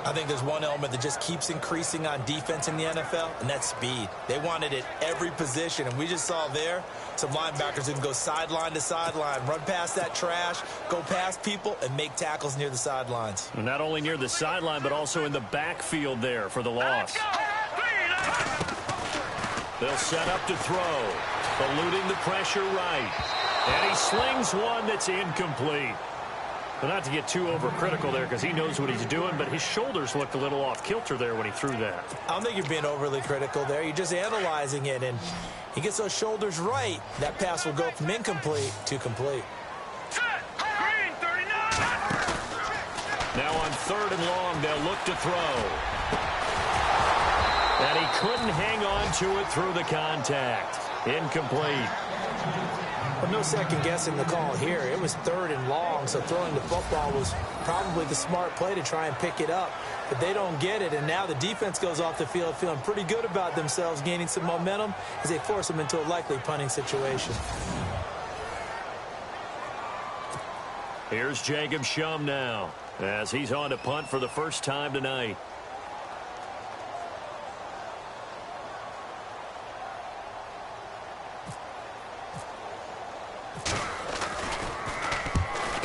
I think there's one element that just keeps increasing on defense in the NFL, and that's speed. They want it at every position, and we just saw there some linebackers who can go sideline to sideline, run past that trash, go past people, and make tackles near the sidelines. And not only near the sideline, but also in the backfield there for the loss. They'll set up to throw, eluding the pressure right. And he slings one that's incomplete. But not to get too overcritical there because he knows what he's doing, but his shoulders looked a little off kilter there when he threw that. I don't think you're being overly critical there. You're just analyzing it, and he gets those shoulders right. That pass will go from incomplete to complete. Now on 3rd and long, they'll look to throw. And he couldn't hang on to it through the contact. Incomplete. But no second guessing the call here. It was 3rd and long, so throwing the football was probably the smart play to try and pick it up. But they don't get it, and now the defense goes off the field feeling pretty good about themselves, gaining some momentum as they force them into a likely punting situation. Here's Jacob Shum now as he's on to punt for the first time tonight.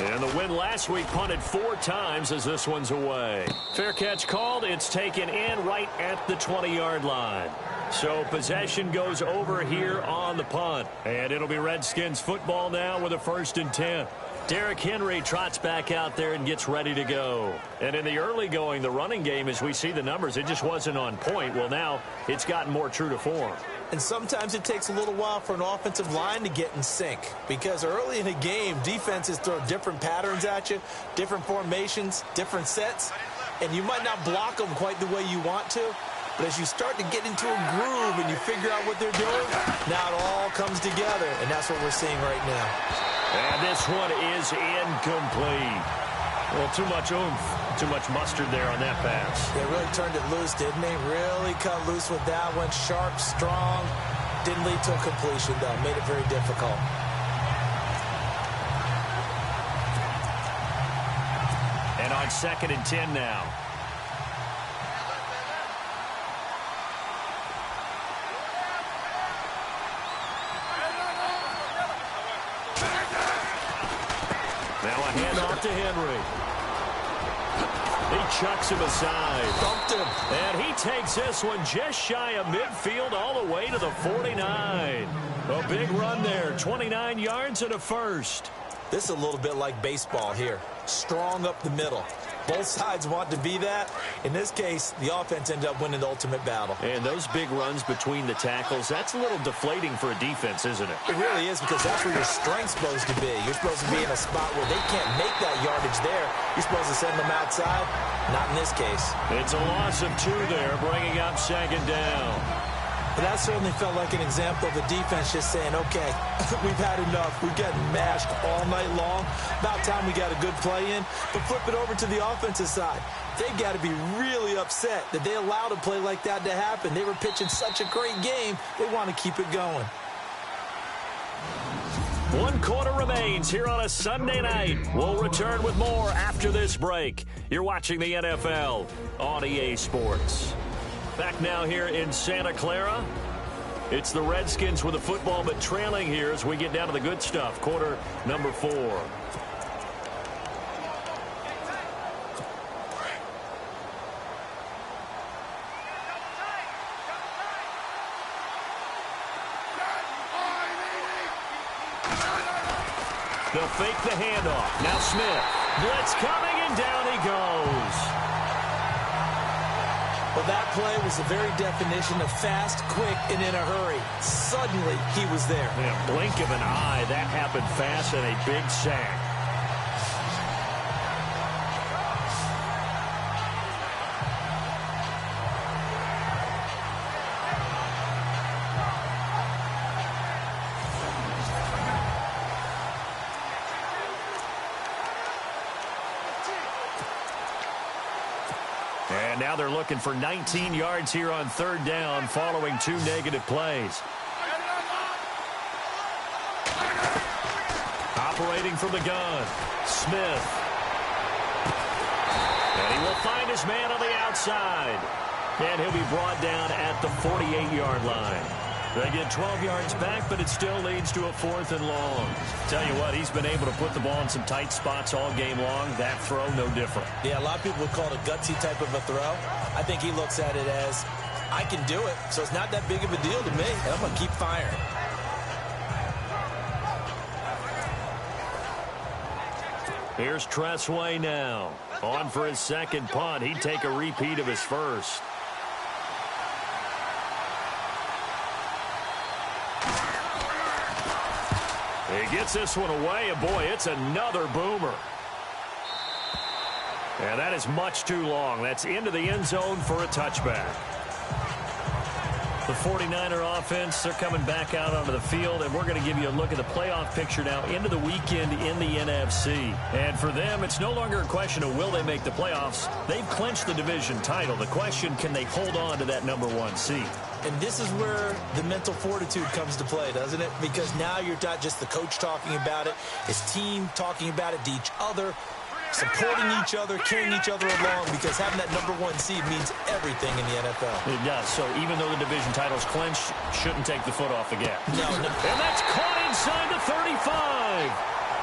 And the win last week punted 4 times as this one's away. Fair catch called. It's taken in right at the 20-yard line. So possession goes over here on the punt. And it'll be Redskins football now with a 1st and 10. Derrick Henry trots back out there and gets ready to go. And in the early going, the running game, as we see the numbers, it just wasn't on point. Well, now it's gotten more true to form. And sometimes it takes a little while for an offensive line to get in sync because early in a game, defenses throw different patterns at you, different formations, different sets, and you might not block them quite the way you want to. But as you start to get into a groove and you figure out what they're doing, now it all comes together, and that's what we're seeing right now. And this one is incomplete. Well, too much oomph, too much mustard there on that pass. They really turned it loose, didn't they? Really cut loose with that one. Sharp, strong. Didn't lead to a completion, though. Made it very difficult. And on 2nd and 10 now. Now a handoff to Henry. He chucks him aside. Bumped him. And he takes this one just shy of midfield all the way to the 49. A big run there. 29 yards and a 1st. This is a little bit like baseball here. Strong up the middle. Both sides want to be that. In this case, the offense ended up winning the ultimate battle. And those big runs between the tackles, that's a little deflating for a defense, isn't it? It really is because that's where your strength's supposed to be. You're supposed to be in a spot where they can't make that yardage there. You're supposed to send them outside. Not in this case. It's a loss of 2 there, bringing up 2nd down. But that certainly felt like an example of the defense just saying, okay, we've had enough. We've gotten mashed all night long. About time we got a good play in. But flip it over to the offensive side. They've got to be really upset that they allowed a play like that to happen. They were pitching such a great game. They want to keep it going. 1 quarter remains here on a Sunday night. We'll return with more after this break. You're watching the NFL on EA Sports. Back now here in Santa Clara. It's the Redskins with the football, but trailing here as we get down to the good stuff. Quarter number 4. They'll fake the handoff. Now Smith. Blitz coming, and down he goes. Well, that play was the very definition of fast, quick, and in a hurry. Suddenly, he was there. Yeah, blink of an eye. That happened fast and a big sack. And now they're looking for 19 yards here on third down following 2 negative plays. Operating from the gun, Smith. And he will find his man on the outside. And he'll be brought down at the 48-yard line. They get 12 yards back, but it still leads to a 4th and long. Tell you what, he's been able to put the ball in some tight spots all game long. That throw, no different. Yeah, a lot of people would call it a gutsy type of a throw. I think he looks at it as, I can do it, so it's not that big of a deal to me, and I'm going to keep firing. Here's Tressway now. On for his second punt. He'd take a repeat of his first. He gets this one away, and boy, it's another boomer. And that is much too long. That's into the end zone for a touchback. The 49er offense, they're coming back out onto the field, and we're going to give you a look at the playoff picture now into the weekend in the NFC. And for them, it's no longer a question of will they make the playoffs. They've clinched the division title. The question, can they hold on to that #1 seed? And this is where the mental fortitude comes to play, doesn't it? Because now you're not just the coach talking about it, his team talking about it to each other, supporting each other, carrying each other along, because having that #1 seed means everything in the NFL. It does. So even though the division title's clinched, shouldn't take the foot off the gas. No. And that's caught inside the 35.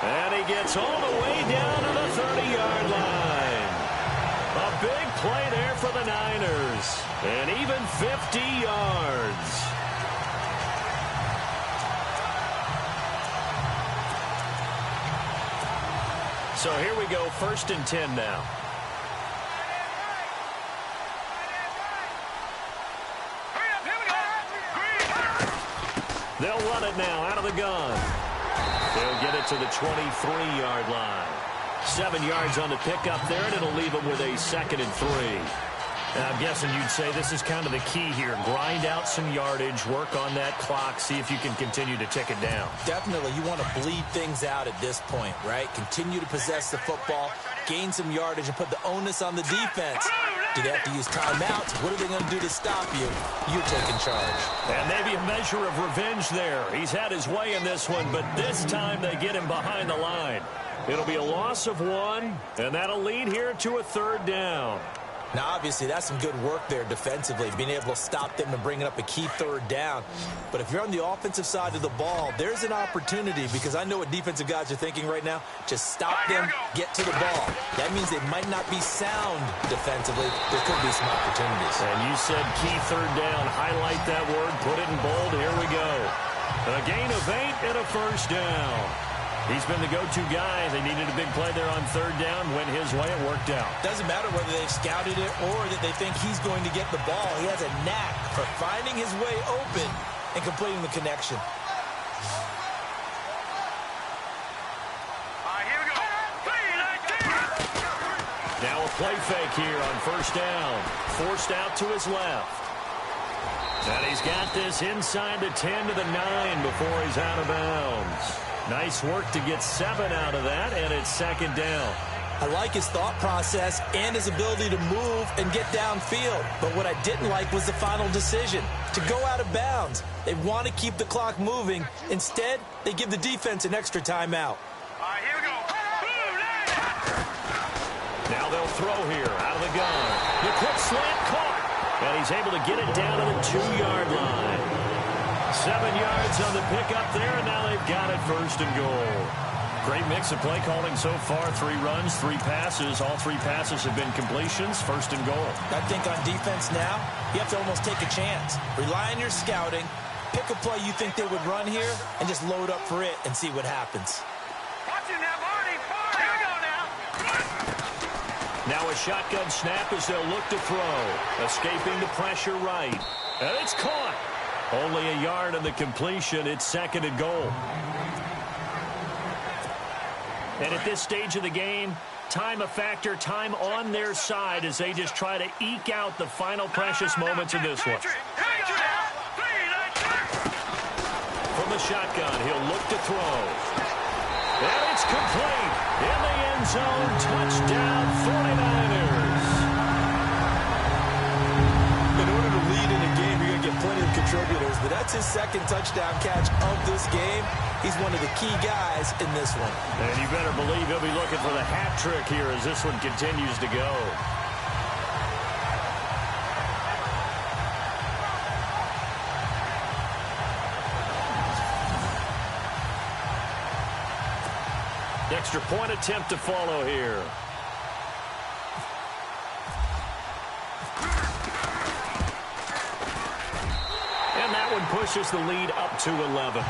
And he gets all the way down to the 30-yard line. A big play there for the Niners. And even 50 yards. So here we go, 1st and 10 now. They'll run it now out of the gun. They'll get it to the 23-yard line. 7 yards on the pickup there, and it'll leave them with a 2nd and 3. I'm guessing you'd say this is kind of the key here. Grind out some yardage, work on that clock, see if you can continue to tick it down. Definitely. You want to bleed things out at this point, right? Continue to possess the football, gain some yardage, and put the onus on the defense. Do they have to use timeouts? What are they going to do to stop you? You're taking charge. And maybe a measure of revenge there. He's had his way in this one, but this time they get him behind the line. It'll be a loss of 1, and that'll lead here to a 3rd down. Now, obviously, that's some good work there defensively, being able to stop them and bringing up a key 3rd down. But if you're on the offensive side of the ball, there's an opportunity, because I know what defensive guys are thinking right now. Just stop them, get to the ball. That means they might not be sound defensively. There could be some opportunities. And you said key 3rd down. Highlight that word. Put it in bold. Here we go. A gain of 8 and a 1st down. He's been the go-to guy. They needed a big play there on 3rd down. Went his way. It worked out. Doesn't matter whether they've scouted it or that they think he's going to get the ball. He has a knack for finding his way open and completing the connection. Here we go. Now a play fake here on 1st down. Forced out to his left. And he's got this inside the 10 to the 9 before he's out of bounds. Nice work to get 7 out of that, and it's 2nd down. I like his thought process and his ability to move and get downfield. But what I didn't like was the final decision, to go out of bounds. They want to keep the clock moving. Instead, they give the defense an extra timeout. Here we go. Now they'll throw here out of the gun. The quick slant caught, and he's able to get it down to the 2-yard line. 7 yards on the pickup there, and now they've got it 1st and goal. Great mix of play calling so far. 3 runs, 3 passes. All 3 passes have been completions. 1st and goal. I think on defense now, you have to almost take a chance. Rely on your scouting. Pick a play you think they would run here, and just load up for it and see what happens. Watching that, Marty. Here we go now. Now a shotgun snap as they'll look to throw. Escaping the pressure right. And it's caught. Only a yard on the completion. It's 2nd and goal. And at this stage of the game, time a factor, time on their side as they just try to eke out the final precious moments of this one. From the shotgun, he'll look to throw. And it's complete. In the end zone, touchdown 49ers. plenty of contributors, but that's his second touchdown catch of this game. He's one of the key guys in this one. And you better believe he'll be looking for the hat trick here as this one continues to go. Extra point attempt to follow here. And that one pushes the lead up to 11.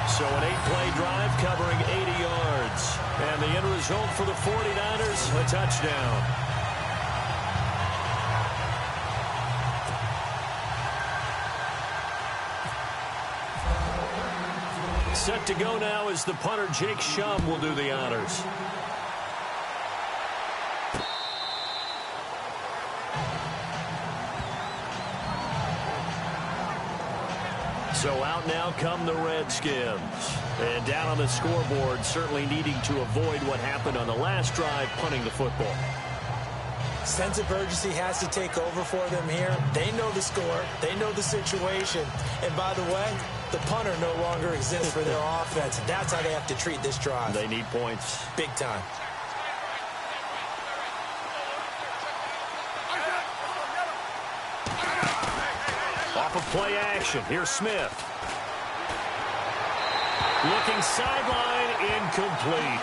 So an 8-play drive covering 80 yards. And the end result for the 49ers, a touchdown. Set to go now as the punter, Jake Shum, will do the honors. So out now come the Redskins. And down on the scoreboard, certainly needing to avoid what happened on the last drive, punting the football. Sense of urgency has to take over for them here. They know the score. They know the situation. And by the way, the punter no longer exists for their offense. That's how they have to treat this drive. They need points. Big time. Off of play action. Here's Smith. Looking sideline, incomplete.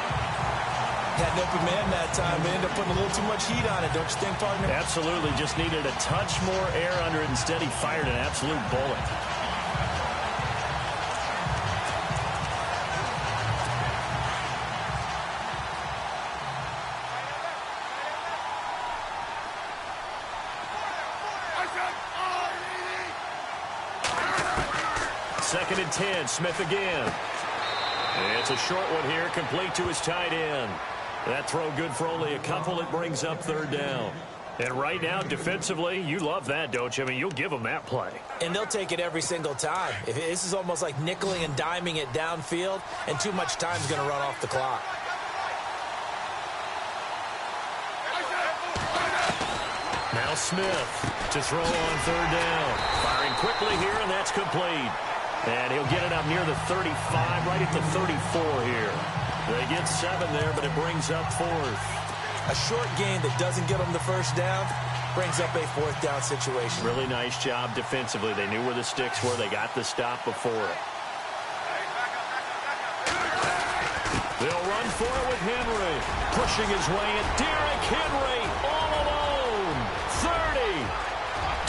Had an open man that time, but ended up putting a little too much heat on it, don't you think, partner? Absolutely. Just needed a touch more air under it. Instead, he fired an absolute bullet. Second and 10, Smith again. It's a short one here, complete to his tight end. That throw good for only a couple. It brings up third down. And right now, defensively, you love that, don't you? I mean, you'll give them that play. And they'll take it every single time. This is almost like nickeling and diming it downfield, and too much time's going to run off the clock. Now Smith to throw on third down. Firing quickly here, and that's complete. And he'll get it up near the 35, right at the 34 here. They get 7 there, but it brings up fourth. A short gain that doesn't get them the first down brings up a fourth down situation. Really nice job defensively. They knew where the sticks were. They got the stop before it. They'll run for it with Henry. Pushing his way in. Derrick Henry all alone. 30,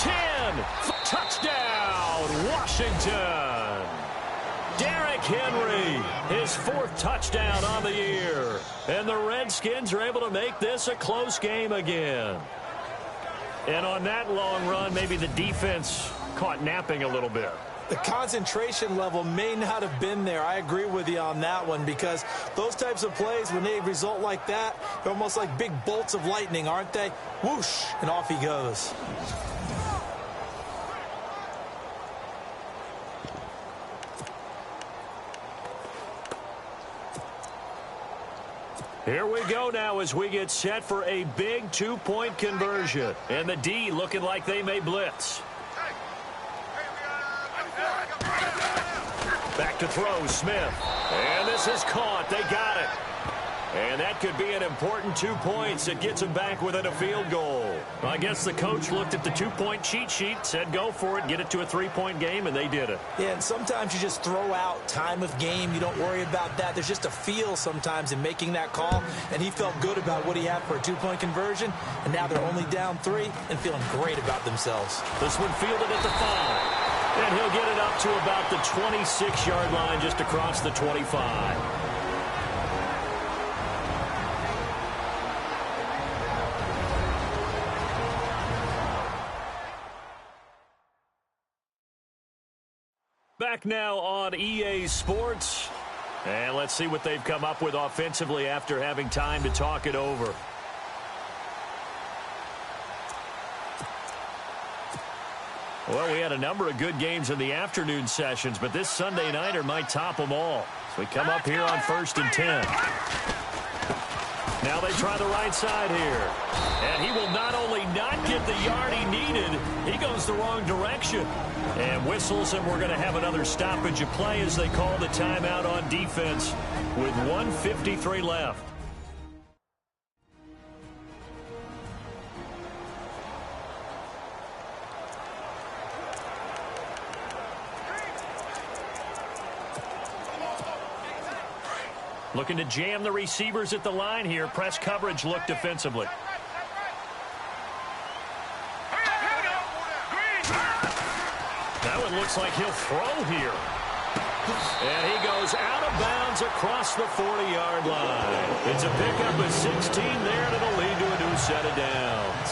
10, touchdown, Washington. Derrick Henry, his 4th touchdown on the year. And the Redskins are able to make this a close game again. And on that long run, maybe the defense caught napping a little bit. The concentration level may not have been there. I agree with you on that one, because those types of plays, when they result like that, they're almost like big bolts of lightning, aren't they? Whoosh, and off he goes. Here we go now as we get set for a big 2-point conversion. And the D looking like they may blitz. Back to throw, Smith. And this is caught. They got it. And that could be an important 2 points. It gets them back within a field goal. I guess the coach looked at the 2-point cheat sheet, said go for it, get it to a 3-point game, and they did it. Yeah, and sometimes you just throw out time of game. You don't worry about that. There's just a feel sometimes in making that call, and he felt good about what he had for a 2-point conversion, and now they're only down 3 and feeling great about themselves. This one fielded at the 5, and he'll get it up to about the 26-yard line, just across the 25. Back now on EA Sports. And let's see what they've come up with offensively after having time to talk it over. Well, we had a number of good games in the afternoon sessions, but this Sunday nighter might top them all. So we come up here on 1st and 10. Now they try the right side here. And he will not only not get the yard he needed, he goes the wrong direction. And whistles, and we're going to have another stoppage of play as they call the timeout on defense with 1:53 left. Looking to jam the receivers at the line here. Press coverage look defensively. That one looks like he'll throw here. And he goes out of bounds across the 40-yard line. It's a pickup of 16 there, and it'll lead to a new set of downs.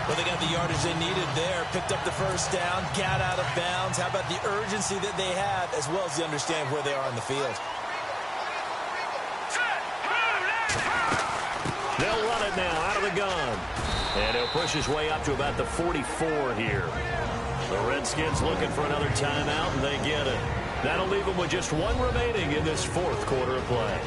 Well, they got the yardage they needed there. Picked up the first down, got out of bounds. How about the urgency that they have, as well as the understand where they are on the field? They'll run it now out of the gun. And he'll push his way up to about the 44 here. The Redskins looking for another timeout, and they get it. That'll leave them with just one remaining in this fourth quarter of play.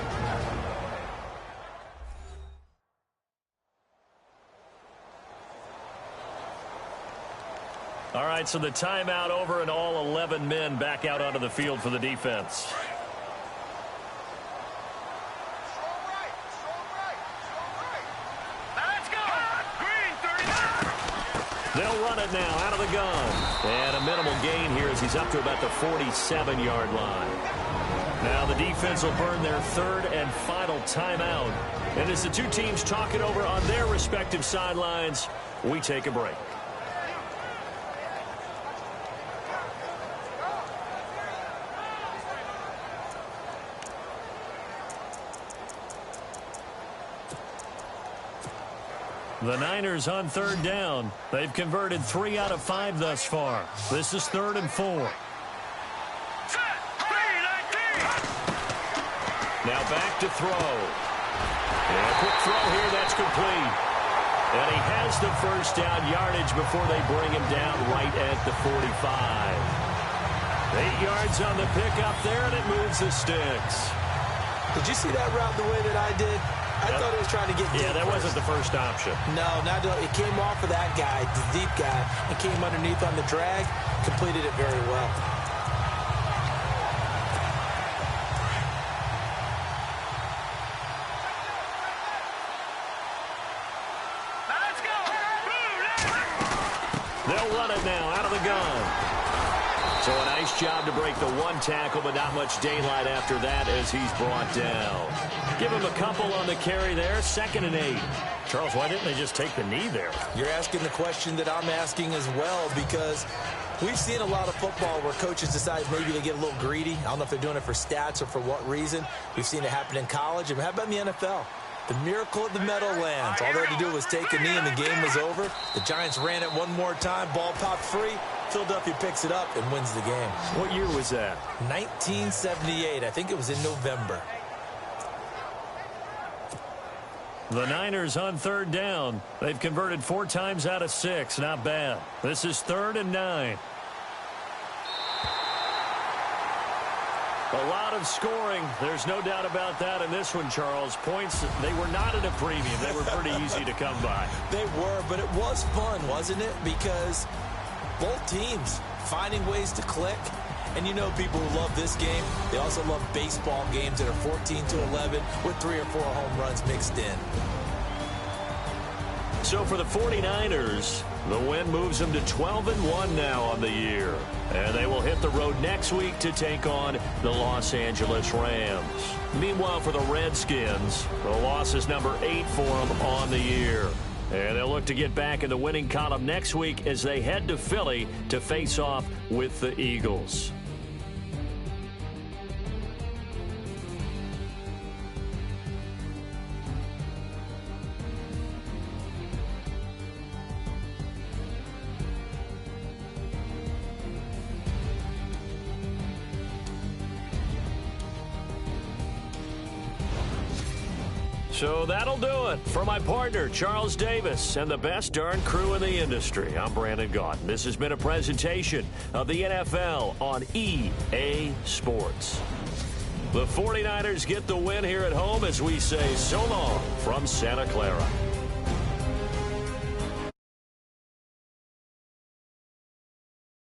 All right, so the timeout over, and all 11 men back out onto the field for the defense. They'll run it now out of the gun. And a minimal gain here as he's up to about the 47-yard line. Now the defense will burn their third and final timeout. And as the two teams talk it over on their respective sidelines, we take a break. The Niners on third down. They've converted 3 out of 5 thus far. This is 3rd and 4. Now back to throw. And a quick throw here, that's complete. And he has the first down yardage before they bring him down right at the 45. 8 yards on the pickup there, and it moves the sticks. Did you see that route the way that I did? I thought he was trying to get deep. Yeah, that wasn't the first option. No, it came off of that guy, the deep guy, and came underneath on the drag, completed it very well. They'll run it now out of the gun. So a nice job to break the one tackle, but not much daylight after that as he's brought down. Give him a couple on the carry there. 2nd and 8. Charles, why didn't they just take the knee there? You're asking the question that I'm asking as well, because we've seen a lot of football where coaches decide maybe they get a little greedy. I don't know if they're doing it for stats or for what reason. We've seen it happen in college. And how about in the NFL? The miracle of the Meadowlands. All they had to do was take a knee and the game was over. The Giants ran it one more time. Ball popped free. Philadelphia picks it up and wins the game. What year was that? 1978. I think it was in November. The Niners on third down. They've converted 4 times out of 6. Not bad. This is 3rd and 9. A lot of scoring. There's no doubt about that in this one, Charles. Points, they were not at a premium. They were pretty easy to come by. They were, but it was fun, wasn't it? Because both teams finding ways to click. And you know people who love this game, they also love baseball games that are 14-11 with 3 or 4 home runs mixed in. So for the 49ers, the win moves them to 12-1 now on the year. And they will hit the road next week to take on the Los Angeles Rams. Meanwhile, for the Redskins, the loss is number 8 for them on the year. And they'll look to get back in the winning column next week as they head to Philly to face off with the Eagles. So that'll do it. For my partner, Charles Davis, and the best darn crew in the industry, I'm Brandon Gaudin. This has been a presentation of the NFL on EA Sports. The 49ers get the win here at home as we say so long from Santa Clara.